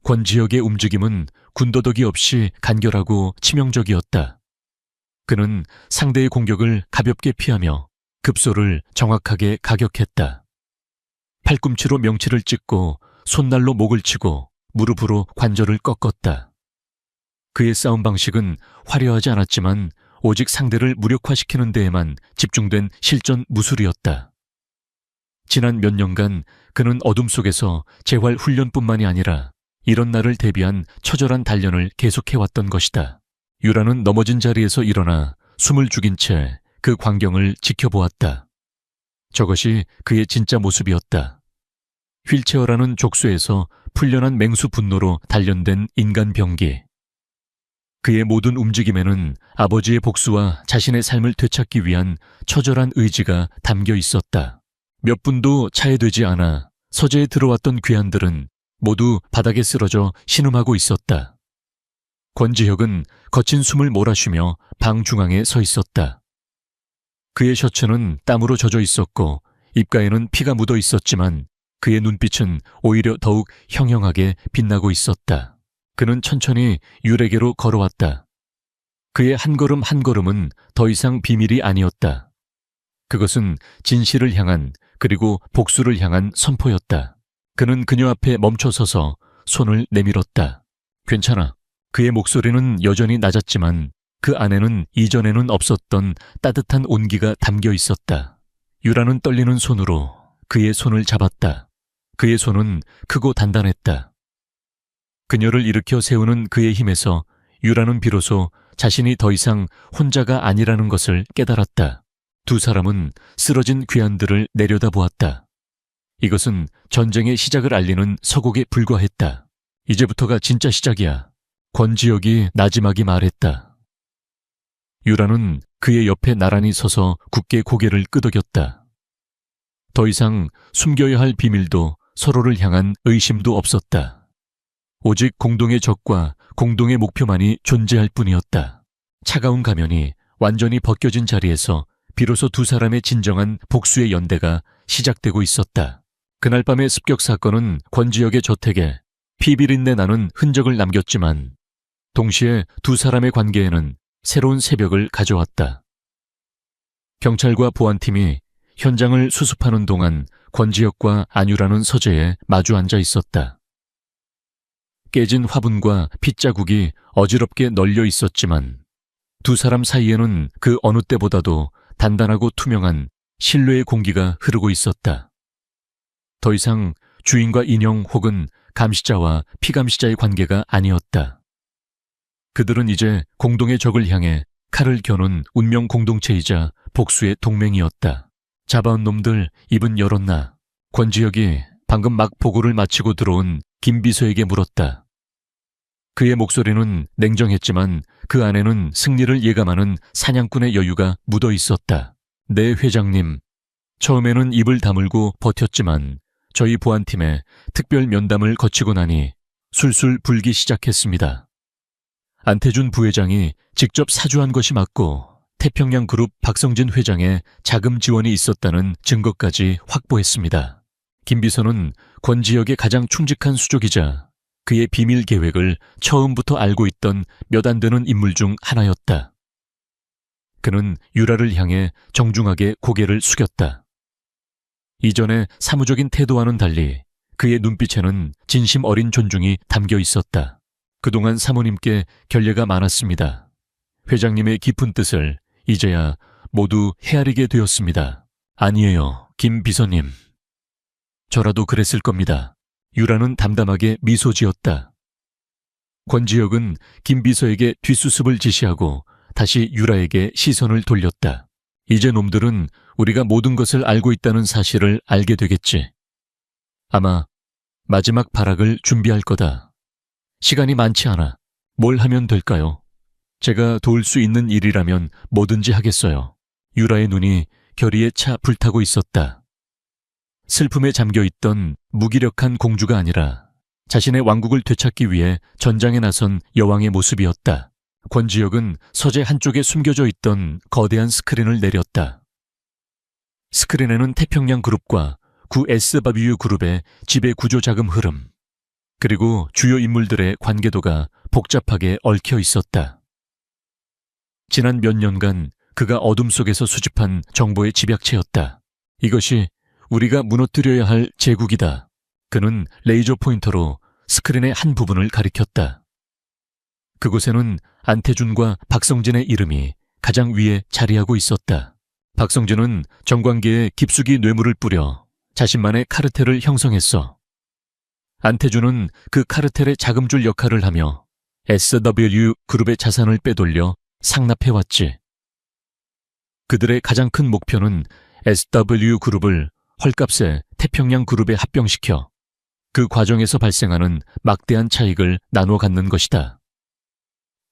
권지혁의 움직임은 군더더기 없이 간결하고 치명적이었다. 그는 상대의 공격을 가볍게 피하며 급소를 정확하게 가격했다. 팔꿈치로 명치를 찍고 손날로 목을 치고 무릎으로 관절을 꺾었다. 그의 싸움 방식은 화려하지 않았지만 오직 상대를 무력화시키는 데에만 집중된 실전 무술이었다. 지난 몇 년간 그는 어둠 속에서 재활 훈련뿐만이 아니라 이런 날을 대비한 처절한 단련을 계속해왔던 것이다. 유라는 넘어진 자리에서 일어나 숨을 죽인 채 그 광경을 지켜보았다. 저것이 그의 진짜 모습이었다. 휠체어라는 족쇄에서 풀려난 맹수 분노로 단련된 인간 병기. 그의 모든 움직임에는 아버지의 복수와 자신의 삶을 되찾기 위한 처절한 의지가 담겨 있었다. 몇 분도 차에되지 않아 서재에 들어왔던 괴한들은 모두 바닥에 쓰러져 신음하고 있었다. 권지혁은 거친 숨을 몰아쉬며 방 중앙에 서 있었다. 그의 셔츠는 땀으로 젖어 있었고 입가에는 피가 묻어 있었지만 그의 눈빛은 오히려 더욱 형형하게 빛나고 있었다. 그는 천천히 유레게로 걸어왔다. 그의 한 걸음 한 걸음은 더 이상 비밀이 아니었다. 그것은 진실을 향한 그리고 복수를 향한 선포였다. 그는 그녀 앞에 멈춰서서 손을 내밀었다. 괜찮아. 그의 목소리는 여전히 낮았지만 그 안에는 이전에는 없었던 따뜻한 온기가 담겨 있었다. 유라는 떨리는 손으로 그의 손을 잡았다. 그의 손은 크고 단단했다. 그녀를 일으켜 세우는 그의 힘에서 유라는 비로소 자신이 더 이상 혼자가 아니라는 것을 깨달았다. 두 사람은 쓰러진 괴한들을 내려다보았다. 이것은 전쟁의 시작을 알리는 서곡에 불과했다. 이제부터가 진짜 시작이야. 권지혁이 나지막이 말했다. 유라는 그의 옆에 나란히 서서 굳게 고개를 끄덕였다. 더 이상 숨겨야 할 비밀도 서로를 향한 의심도 없었다. 오직 공동의 적과 공동의 목표만이 존재할 뿐이었다. 차가운 가면이 완전히 벗겨진 자리에서 비로소 두 사람의 진정한 복수의 연대가 시작되고 있었다. 그날 밤의 습격 사건은 권지혁의 저택에 피비린내 나는 흔적을 남겼지만 동시에 두 사람의 관계에는 새로운 새벽을 가져왔다. 경찰과 보안팀이 현장을 수습하는 동안 권지혁과 안유라는 서재에 마주 앉아 있었다. 깨진 화분과 핏자국이 어지럽게 널려 있었지만 두 사람 사이에는 그 어느 때보다도 단단하고 투명한 신뢰의 공기가 흐르고 있었다. 더 이상 주인과 인형 혹은 감시자와 피감시자의 관계가 아니었다. 그들은 이제 공동의 적을 향해 칼을 겨눈 운명 공동체이자 복수의 동맹이었다. 잡아온 놈들 입은 열었나? 권지혁이 방금 막 보고를 마치고 들어온 김비서에게 물었다. 그의 목소리는 냉정했지만 그 안에는 승리를 예감하는 사냥꾼의 여유가 묻어 있었다. 네, 회장님. 처음에는 입을 다물고 버텼지만 저희 보안팀에 특별 면담을 거치고 나니 술술 불기 시작했습니다. 안태준 부회장이 직접 사주한 것이 맞고 태평양 그룹 박성진 회장의 자금 지원이 있었다는 증거까지 확보했습니다. 김 비서는 권지혁의 가장 충직한 수족이자 그의 비밀 계획을 처음부터 알고 있던 몇 안 되는 인물 중 하나였다. 그는 유라를 향해 정중하게 고개를 숙였다. 이전의 사무적인 태도와는 달리 그의 눈빛에는 진심 어린 존중이 담겨 있었다. 그동안 사모님께 결례가 많았습니다. 회장님의 깊은 뜻을 이제야 모두 헤아리게 되었습니다. 아니에요, 김 비서님. 저라도 그랬을 겁니다. 유라는 담담하게 미소 지었다. 권지혁은 김 비서에게 뒷수습을 지시하고 다시 유라에게 시선을 돌렸다. 이제 놈들은 우리가 모든 것을 알고 있다는 사실을 알게 되겠지. 아마 마지막 발악을 준비할 거다. 시간이 많지 않아. 뭘 하면 될까요? 제가 도울 수 있는 일이라면 뭐든지 하겠어요. 유라의 눈이 결의에 차 불타고 있었다. 슬픔에 잠겨있던 무기력한 공주가 아니라 자신의 왕국을 되찾기 위해 전장에 나선 여왕의 모습이었다. 권지혁은 서재 한쪽에 숨겨져 있던 거대한 스크린을 내렸다. 스크린에는 태평양 그룹과 구 SW 그룹의 지배 구조 자금 흐름, 그리고 주요 인물들의 관계도가 복잡하게 얽혀 있었다. 지난 몇 년간 그가 어둠 속에서 수집한 정보의 집약체였다. 이것이 우리가 무너뜨려야 할 제국이다. 그는 레이저 포인터로 스크린의 한 부분을 가리켰다. 그곳에는 안태준과 박성진의 이름이 가장 위에 자리하고 있었다. 박성진은 정관계에 깊숙이 뇌물을 뿌려 자신만의 카르텔을 형성했어. 안태준은 그 카르텔의 자금줄 역할을 하며 SW 그룹의 자산을 빼돌려 상납해왔지. 그들의 가장 큰 목표는 SW 그룹을 헐값에 태평양 그룹에 합병시켜 그 과정에서 발생하는 막대한 차익을 나눠 갖는 것이다.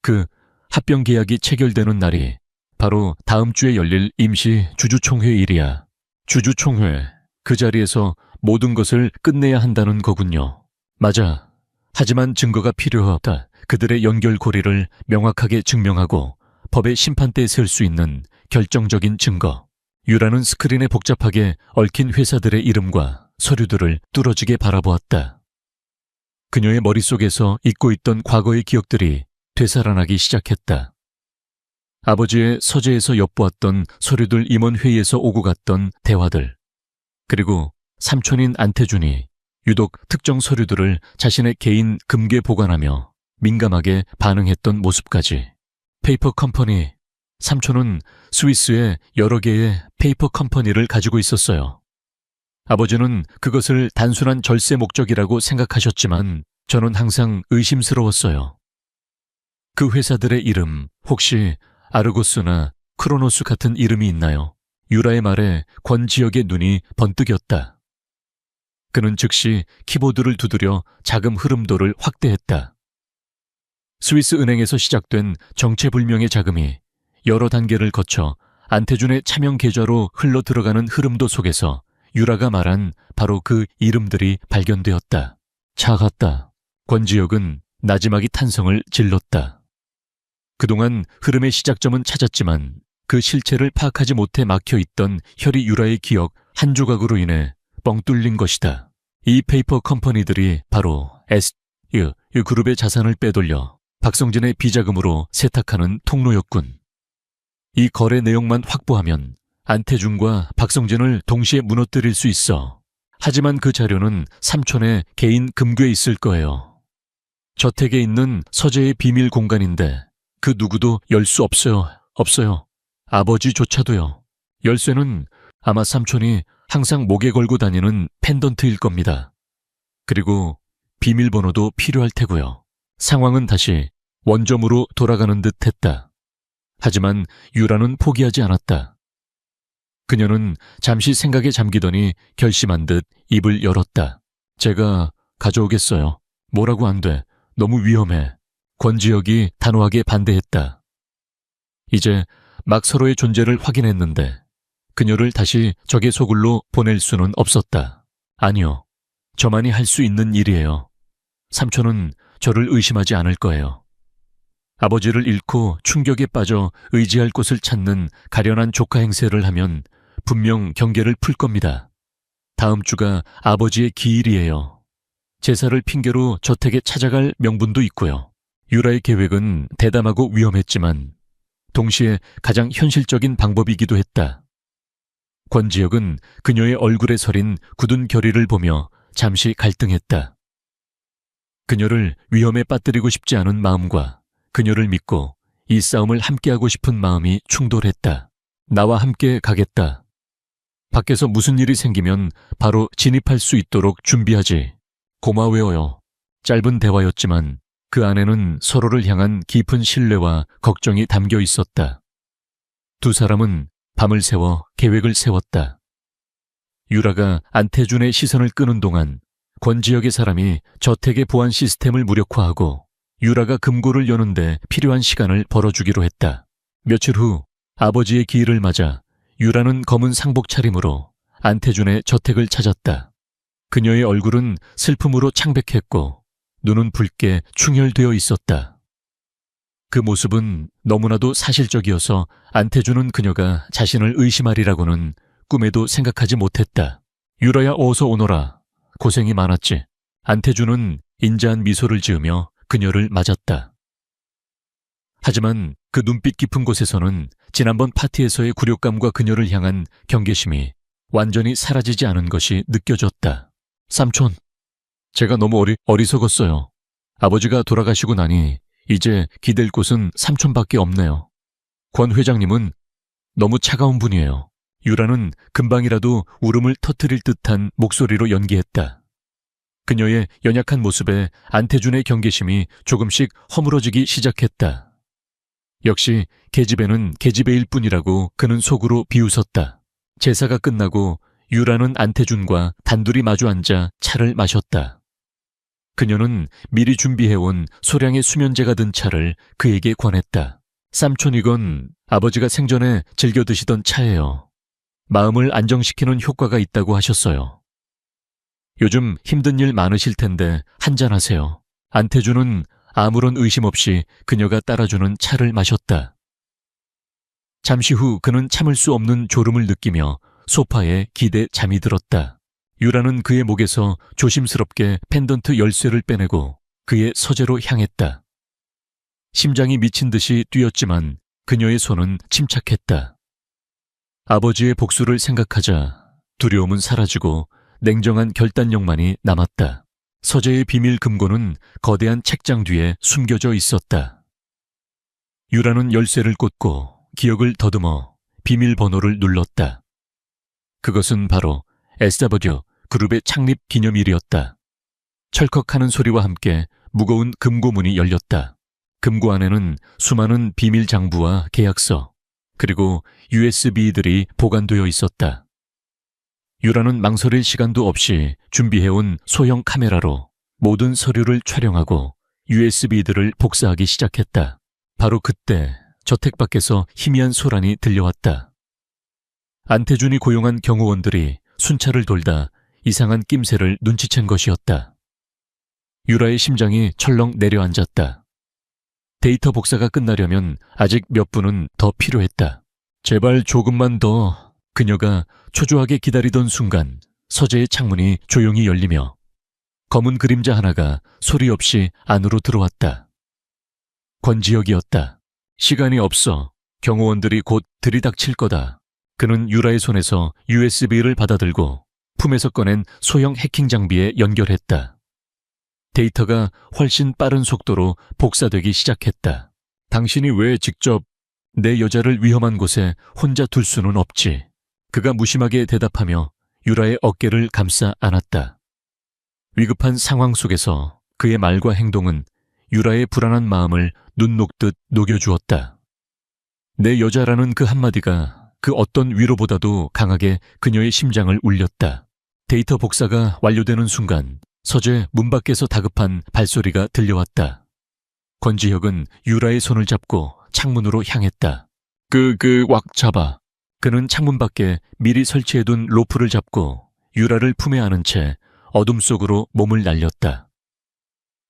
그 합병 계약이 체결되는 날이 바로 다음 주에 열릴 임시 주주총회일이야. 주주총회, 그 자리에서 모든 것을 끝내야 한다는 거군요. 맞아. 하지만 증거가 필요하다. 그들의 연결고리를 명확하게 증명하고 법의 심판대에 설 수 있는 결정적인 증거. 유라는 스크린에 복잡하게 얽힌 회사들의 이름과 서류들을 뚫어지게 바라보았다. 그녀의 머릿속에서 잊고 있던 과거의 기억들이 되살아나기 시작했다. 아버지의 서재에서 엿보았던 서류들 임원회의에서 오고 갔던 대화들, 그리고 삼촌인 안태준이 유독 특정 서류들을 자신의 개인 금괴에 보관하며 민감하게 반응했던 모습까지. 페이퍼 컴퍼니, 삼촌은 스위스에 여러 개의 페이퍼 컴퍼니를 가지고 있었어요. 아버지는 그것을 단순한 절세 목적이라고 생각하셨지만 저는 항상 의심스러웠어요. 그 회사들의 이름, 혹시 아르고스나 크로노스 같은 이름이 있나요? 유라의 말에 권지혁의 눈이 번뜩였다. 그는 즉시 키보드를 두드려 자금 흐름도를 확대했다. 스위스 은행에서 시작된 정체불명의 자금이 여러 단계를 거쳐 안태준의 차명 계좌로 흘러 들어가는 흐름도 속에서 유라가 말한 바로 그 이름들이 발견되었다. 차갔다. 권지혁은 나지막이 탄성을 질렀다. 그동안 흐름의 시작점은 찾았지만 그 실체를 파악하지 못해 막혀있던 혈이 유라의 기억 한 조각으로 인해 뻥 뚫린 것이다. 이 페이퍼 컴퍼니들이 바로 SU 그룹의 자산을 빼돌려 박성진의 비자금으로 세탁하는 통로였군. 이 거래 내용만 확보하면 안태준과 박성진을 동시에 무너뜨릴 수 있어. 하지만 그 자료는 삼촌의 개인 금괴에 있을 거예요. 저택에 있는 서재의 비밀 공간인데 그 누구도 열 수 없어요. 아버지조차도요. 열쇠는 아마 삼촌이 항상 목에 걸고 다니는 펜던트일 겁니다. 그리고 비밀번호도 필요할 테고요. 상황은 다시 원점으로 돌아가는 듯 했다. 하지만 유라는 포기하지 않았다. 그녀는 잠시 생각에 잠기더니 결심한 듯 입을 열었다. 제가 가져오겠어요. 뭐라고 안 돼. 너무 위험해. 권지혁이 단호하게 반대했다. 이제 막 서로의 존재를 확인했는데 그녀를 다시 적의 소굴로 보낼 수는 없었다. 아니요. 저만이 할 수 있는 일이에요. 삼촌은 저를 의심하지 않을 거예요. 아버지를 잃고 충격에 빠져 의지할 곳을 찾는 가련한 조카 행세를 하면 분명 경계를 풀 겁니다. 다음 주가 아버지의 기일이에요. 제사를 핑계로 저택에 찾아갈 명분도 있고요. 유라의 계획은 대담하고 위험했지만 동시에 가장 현실적인 방법이기도 했다. 권지혁은 그녀의 얼굴에 서린 굳은 결의를 보며 잠시 갈등했다. 그녀를 위험에 빠뜨리고 싶지 않은 마음과 그녀를 믿고 이 싸움을 함께하고 싶은 마음이 충돌했다. 나와 함께 가겠다. 밖에서 무슨 일이 생기면 바로 진입할 수 있도록 준비하지. 고마워요. 짧은 대화였지만 그 안에는 서로를 향한 깊은 신뢰와 걱정이 담겨 있었다. 두 사람은 밤을 새워 계획을 세웠다. 유라가 안태준의 시선을 끄는 동안 권지혁의 사람이 저택의 보안 시스템을 무력화하고 유라가 금고를 여는데 필요한 시간을 벌어주기로 했다. 며칠 후 아버지의 기일을 맞아 유라는 검은 상복 차림으로 안태준의 저택을 찾았다. 그녀의 얼굴은 슬픔으로 창백했고 눈은 붉게 충혈되어 있었다. 그 모습은 너무나도 사실적이어서 안태준은 그녀가 자신을 의심하리라고는 꿈에도 생각하지 못했다. 유라야, 어서 오너라. 고생이 많았지. 안태준은 인자한 미소를 지으며 그녀를 맞았다. 하지만 그 눈빛 깊은 곳에서는 지난번 파티에서의 굴욕감과 그녀를 향한 경계심이 완전히 사라지지 않은 것이 느껴졌다. 삼촌, 제가 너무 어리석었어요. 아버지가 돌아가시고 나니 이제 기댈 곳은 삼촌밖에 없네요. 권 회장님은 너무 차가운 분이에요. 유라는 금방이라도 울음을 터뜨릴 듯한 목소리로 연기했다. 그녀의 연약한 모습에 안태준의 경계심이 조금씩 허물어지기 시작했다. 역시 계집애는 계집애일 뿐이라고 그는 속으로 비웃었다. 제사가 끝나고 유라는 안태준과 단둘이 마주 앉아 차를 마셨다. 그녀는 미리 준비해온 소량의 수면제가 든 차를 그에게 권했다. 삼촌, 이건 아버지가 생전에 즐겨 드시던 차예요. 마음을 안정시키는 효과가 있다고 하셨어요. 요즘 힘든 일 많으실 텐데 한잔하세요. 안태준은 아무런 의심 없이 그녀가 따라주는 차를 마셨다. 잠시 후 그는 참을 수 없는 졸음을 느끼며 소파에 기대 잠이 들었다. 유라는 그의 목에서 조심스럽게 펜던트 열쇠를 빼내고 그의 서재로 향했다. 심장이 미친 듯이 뛰었지만 그녀의 손은 침착했다. 아버지의 복수를 생각하자 두려움은 사라지고 냉정한 결단력만이 남았다. 서재의 비밀 금고는 거대한 책장 뒤에 숨겨져 있었다. 유라는 열쇠를 꽂고 기억을 더듬어 비밀번호를 눌렀다. 그것은 바로 SW 그룹의 창립 기념일이었다. 철컥하는 소리와 함께 무거운 금고문이 열렸다. 금고 안에는 수많은 비밀 장부와 계약서, 그리고 USB들이 보관되어 있었다. 유라는 망설일 시간도 없이 준비해온 소형 카메라로 모든 서류를 촬영하고 USB들을 복사하기 시작했다. 바로 그때 저택 밖에서 희미한 소란이 들려왔다. 안태준이 고용한 경호원들이 순찰을 돌다 이상한 낌새를 눈치챈 것이었다. 유라의 심장이 철렁 내려앉았다. 데이터 복사가 끝나려면 아직 몇 분은 더 필요했다. 제발 조금만 더. 그녀가 초조하게 기다리던 순간 서재의 창문이 조용히 열리며 검은 그림자 하나가 소리 없이 안으로 들어왔다. 권지혁이었다. 시간이 없어. 경호원들이 곧 들이닥칠 거다. 그는 유라의 손에서 USB를 받아들고 품에서 꺼낸 소형 해킹 장비에 연결했다. 데이터가 훨씬 빠른 속도로 복사되기 시작했다. 당신이 왜 직접 내 여자를 위험한 곳에 혼자 둘 수는 없지. 그가 무심하게 대답하며 유라의 어깨를 감싸 안았다. 위급한 상황 속에서 그의 말과 행동은 유라의 불안한 마음을 눈 녹듯 녹여주었다. 내 여자라는 그 한마디가 그 어떤 위로보다도 강하게 그녀의 심장을 울렸다. 데이터 복사가 완료되는 순간 서재 문 밖에서 다급한 발소리가 들려왔다. 권지혁은 유라의 손을 잡고 창문으로 향했다. 왁 잡아. 그는 창문 밖에 미리 설치해둔 로프를 잡고 유라를 품에 안은 채 어둠 속으로 몸을 날렸다.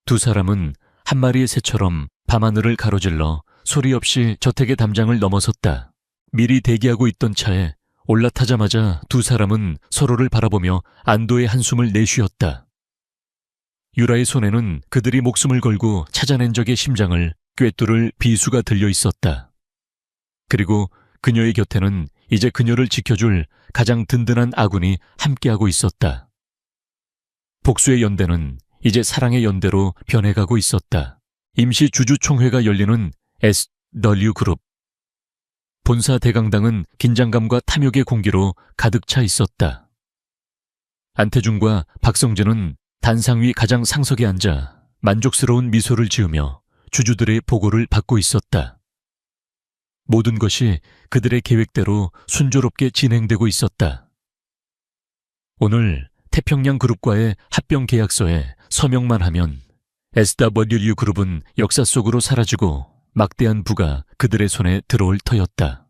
두 사람은 한 마리의 새처럼 밤하늘을 가로질러 소리 없이 저택의 담장을 넘어섰다. 미리 대기하고 있던 차에 올라타자마자 두 사람은 서로를 바라보며 안도의 한숨을 내쉬었다. 유라의 손에는 그들이 목숨을 걸고 찾아낸 적의 심장을 꿰뚫을 비수가 들려 있었다. 그리고 그녀의 곁에는 이제 그녀를 지켜줄 가장 든든한 아군이 함께하고 있었다. 복수의 연대는 이제 사랑의 연대로 변해가고 있었다. 임시 주주총회가 열리는 SW 그룹. 본사 대강당은 긴장감과 탐욕의 공기로 가득 차 있었다. 안태준과 박성진은 단상 위 가장 상석에 앉아 만족스러운 미소를 지으며 주주들의 보고를 받고 있었다. 모든 것이 그들의 계획대로 순조롭게 진행되고 있었다. 오늘 태평양 그룹과의 합병 계약서에 서명만 하면 SW 그룹은 역사 속으로 사라지고 막대한 부가 그들의 손에 들어올 터였다.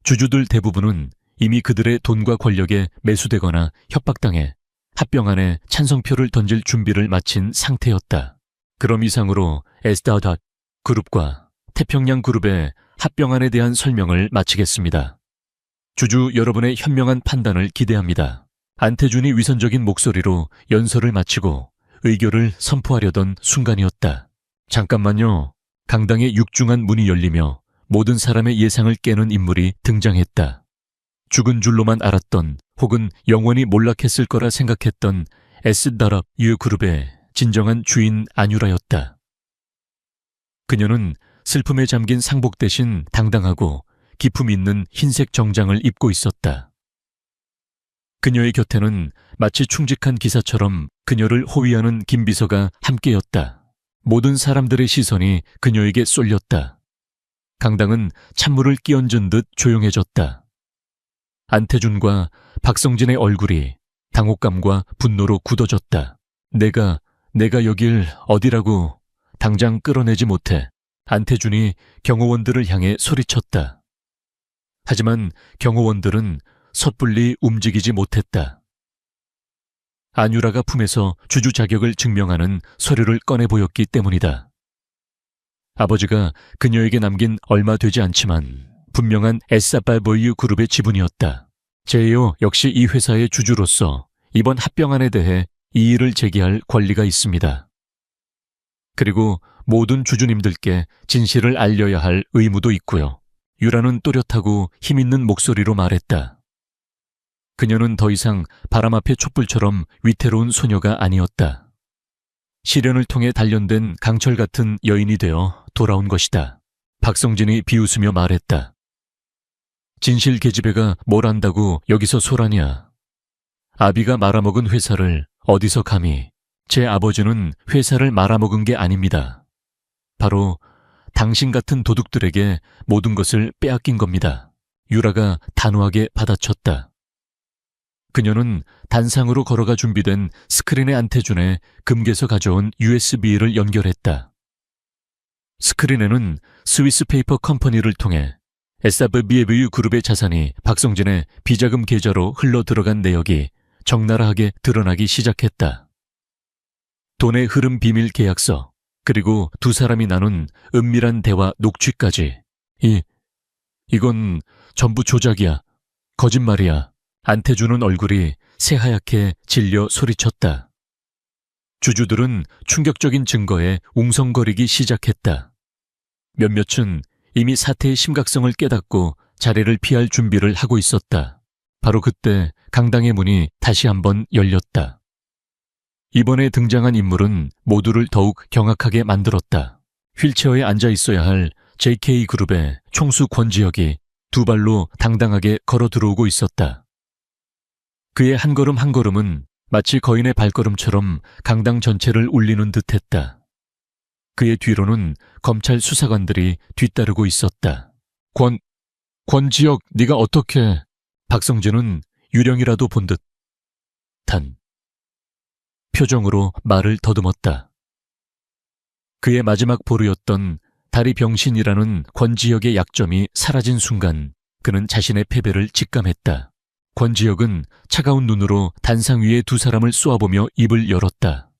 주주들 대부분은 이미 그들의 돈과 권력에 매수되거나 협박당해 합병안에 찬성표를 던질 준비를 마친 상태였다. 그럼 이상으로 SW 그룹과 태평양 그룹의 합병안에 대한 설명을 마치겠습니다. 주주 여러분의 현명한 판단을 기대합니다. 안태준이 위선적인 목소리로 연설을 마치고 의결을 선포하려던 순간이었다. 잠깐만요. 강당의 육중한 문이 열리며 모든 사람의 예상을 깨는 인물이 등장했다. 죽은 줄로만 알았던 혹은 영원히 몰락했을 거라 생각했던 SW 그룹의 진정한 주인 안유라였다. 그녀는 슬픔에 잠긴 상복 대신 당당하고 기품 있는 흰색 정장을 입고 있었다. 그녀의 곁에는 마치 충직한 기사처럼 그녀를 호위하는 김비서가 함께였다. 모든 사람들의 시선이 그녀에게 쏠렸다. 강당은 찬물을 끼얹은 듯 조용해졌다. 안태준과 박성진의 얼굴이 당혹감과 분노로 굳어졌다. 내가 여길 어디라고 당장 끌어내지 못해. 안태준이 경호원들을 향해 소리쳤다. 하지만 경호원들은 섣불리 움직이지 못했다. 안유라가 품에서 주주 자격을 증명하는 서류를 꺼내 보였기 때문이다. 아버지가 그녀에게 남긴 얼마 되지 않지만 분명한 SW 그룹의 지분이었다. 제이오 역시 이 회사의 주주로서 이번 합병안에 대해 이의를 제기할 권리가 있습니다. 그리고 모든 주주님들께 진실을 알려야 할 의무도 있고요. 유라는 또렷하고 힘있는 목소리로 말했다. 그녀는 더 이상 바람 앞의 촛불처럼 위태로운 소녀가 아니었다. 시련을 통해 단련된 강철 같은 여인이 되어 돌아온 것이다. 박성진이 비웃으며 말했다. 진실 계집애가 뭘 안다고 여기서 소라냐. 아비가 말아먹은 회사를 어디서 감히. 제 아버지는 회사를 말아먹은 게 아닙니다. 바로 당신 같은 도둑들에게 모든 것을 빼앗긴 겁니다. 유라가 단호하게 받아쳤다. 그녀는 단상으로 걸어가 준비된 스크린의 안태준에 금괴서 가져온 USB를 연결했다. 스크린에는 스위스 페이퍼 컴퍼니를 통해 SW 그룹의 자산이 박성진의 비자금 계좌로 흘러 들어간 내역이 적나라하게 드러나기 시작했다. 돈의 흐름 비밀 계약서, 그리고 두 사람이 나눈 은밀한 대화 녹취까지. 이건 전부 조작이야. 거짓말이야. 안태준은 얼굴이 새하얗게 질려 소리쳤다. 주주들은 충격적인 증거에 웅성거리기 시작했다. 몇몇은 이미 사태의 심각성을 깨닫고 자리를 피할 준비를 하고 있었다. 바로 그때 강당의 문이 다시 한번 열렸다. 이번에 등장한 인물은 모두를 더욱 경악하게 만들었다. 휠체어에 앉아 있어야 할 JK그룹의 총수 권지혁이 두 발로 당당하게 걸어 들어오고 있었다. 그의 한 걸음 한 걸음은 마치 거인의 발걸음처럼 강당 전체를 울리는 듯했다. 그의 뒤로는 검찰 수사관들이 뒤따르고 있었다. 권지혁, 네가 어떻게... 박성진은 유령이라도 본 듯한 표정으로 말을 더듬었다. 그의 마지막 보루였던 다리 병신이라는 권지혁의 약점이 사라진 순간 그는 자신의 패배를 직감했다. 권지혁은 차가운 눈으로 단상 위에 두 사람을 쏘아보며 입을 열었다.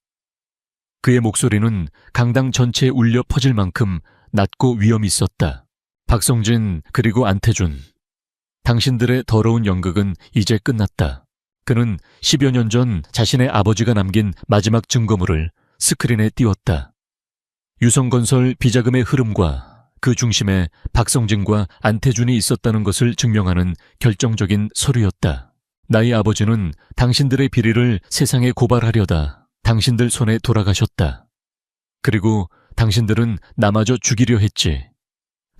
그의 목소리는 강당 전체에 울려 퍼질 만큼 낮고 위엄이 있었다. 박성진 그리고 안태준, 당신들의 더러운 연극은 이제 끝났다. 그는 10여 년 전 자신의 아버지가 남긴 마지막 증거물을 스크린에 띄웠다. 유성건설 비자금의 흐름과 그 중심에 박성진과 안태준이 있었다는 것을 증명하는 결정적인 서류였다. 나의 아버지는 당신들의 비리를 세상에 고발하려다 당신들 손에 돌아가셨다. 그리고 당신들은 나마저 죽이려 했지.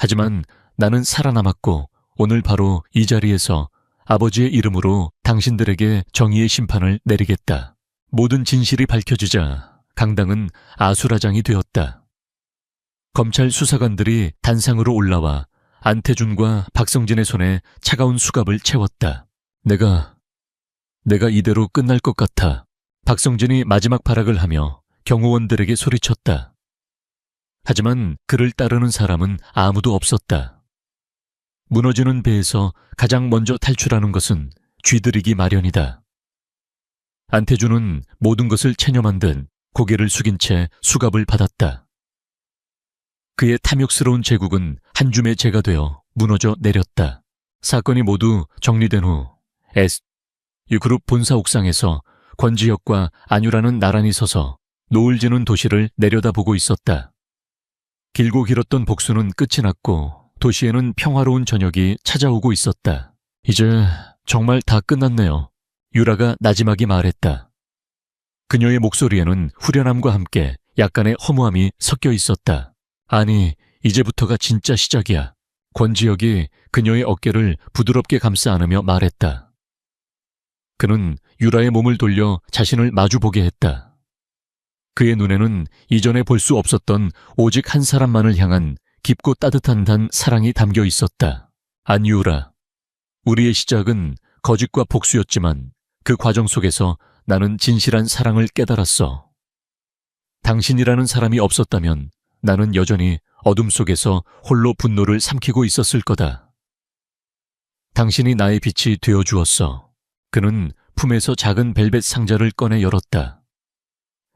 하지만 나는 살아남았고 오늘 바로 이 자리에서 아버지의 이름으로 당신들에게 정의의 심판을 내리겠다. 모든 진실이 밝혀지자 강당은 아수라장이 되었다. 검찰 수사관들이 단상으로 올라와 안태준과 박성진의 손에 차가운 수갑을 채웠다. 내가 이대로 끝날 것 같아. 박성진이 마지막 발악을 하며 경호원들에게 소리쳤다. 하지만 그를 따르는 사람은 아무도 없었다. 무너지는 배에서 가장 먼저 탈출하는 것은 쥐들이기 마련이다. 안태준은 모든 것을 체념한 듯 고개를 숙인 채 수갑을 받았다. 그의 탐욕스러운 제국은 한 줌의 재가 되어 무너져 내렸다. 사건이 모두 정리된 후 SU그룹 본사 옥상에서 권지혁과 안유라는 나란히 서서 노을 지는 도시를 내려다보고 있었다. 길고 길었던 복수는 끝이 났고 도시에는 평화로운 저녁이 찾아오고 있었다. 이제 정말 다 끝났네요. 유라가 나지막이 말했다. 그녀의 목소리에는 후련함과 함께 약간의 허무함이 섞여 있었다. 아니, 이제부터가 진짜 시작이야. 권지혁이 그녀의 어깨를 부드럽게 감싸 안으며 말했다. 그는 유라의 몸을 돌려 자신을 마주보게 했다. 그의 눈에는 이전에 볼 수 없었던 오직 한 사람만을 향한 깊고 따뜻한 사랑이 담겨 있었다. 안유라, 우리의 시작은 거짓과 복수였지만 그 과정 속에서 나는 진실한 사랑을 깨달았어. 당신이라는 사람이 없었다면 나는 여전히 어둠 속에서 홀로 분노를 삼키고 있었을 거다. 당신이 나의 빛이 되어주었어. 그는 품에서 작은 벨벳 상자를 꺼내 열었다.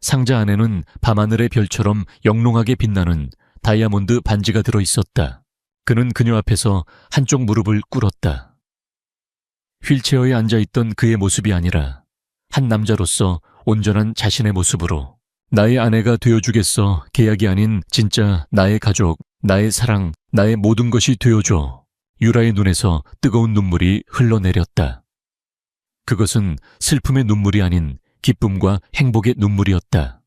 상자 안에는 밤하늘의 별처럼 영롱하게 빛나는 다이아몬드 반지가 들어있었다. 그는 그녀 앞에서 한쪽 무릎을 꿇었다. 휠체어에 앉아있던 그의 모습이 아니라 한 남자로서 온전한 자신의 모습으로 나의 아내가 되어주겠어. 계약이 아닌 진짜 나의 가족, 나의 사랑, 나의 모든 것이 되어줘. 유라의 눈에서 뜨거운 눈물이 흘러내렸다. 그것은 슬픔의 눈물이 아닌 기쁨과 행복의 눈물이었다.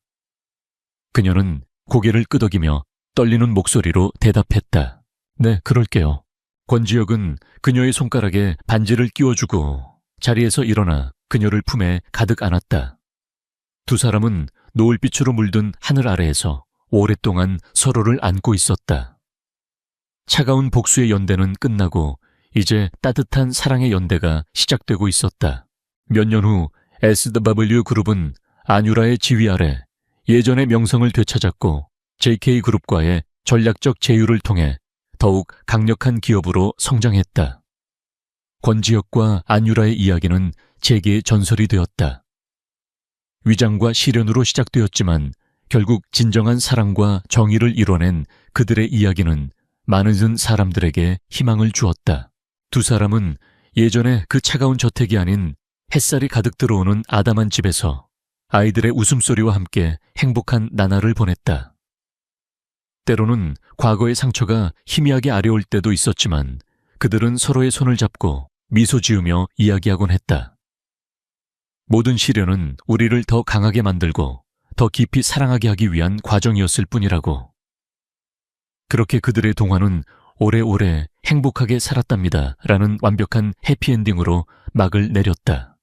그녀는 고개를 끄덕이며 떨리는 목소리로 대답했다. 네, 그럴게요. 권지혁은 그녀의 손가락에 반지를 끼워주고 자리에서 일어나 그녀를 품에 가득 안았다. 두 사람은 노을빛으로 물든 하늘 아래에서 오랫동안 서로를 안고 있었다. 차가운 복수의 연대는 끝나고 이제 따뜻한 사랑의 연대가 시작되고 있었다. 몇 년 후 SW그룹은 안유라의 지휘 아래 예전의 명성을 되찾았고 JK그룹과의 전략적 제휴를 통해 더욱 강력한 기업으로 성장했다. 권지혁과 안유라의 이야기는 재계의 전설이 되었다. 위장과 시련으로 시작되었지만 결국 진정한 사랑과 정의를 이뤄낸 그들의 이야기는 많은 사람들에게 희망을 주었다. 두 사람은 예전에 그 차가운 저택이 아닌 햇살이 가득 들어오는 아담한 집에서 아이들의 웃음소리와 함께 행복한 나날을 보냈다. 때로는 과거의 상처가 희미하게 아려올 때도 있었지만 그들은 서로의 손을 잡고 미소 지으며 이야기하곤 했다. 모든 시련은 우리를 더 강하게 만들고 더 깊이 사랑하게 하기 위한 과정이었을 뿐이라고. 그렇게 그들의 동화는 오래오래 행복하게 살았답니다. 라는 완벽한 해피엔딩으로 막을 내렸다.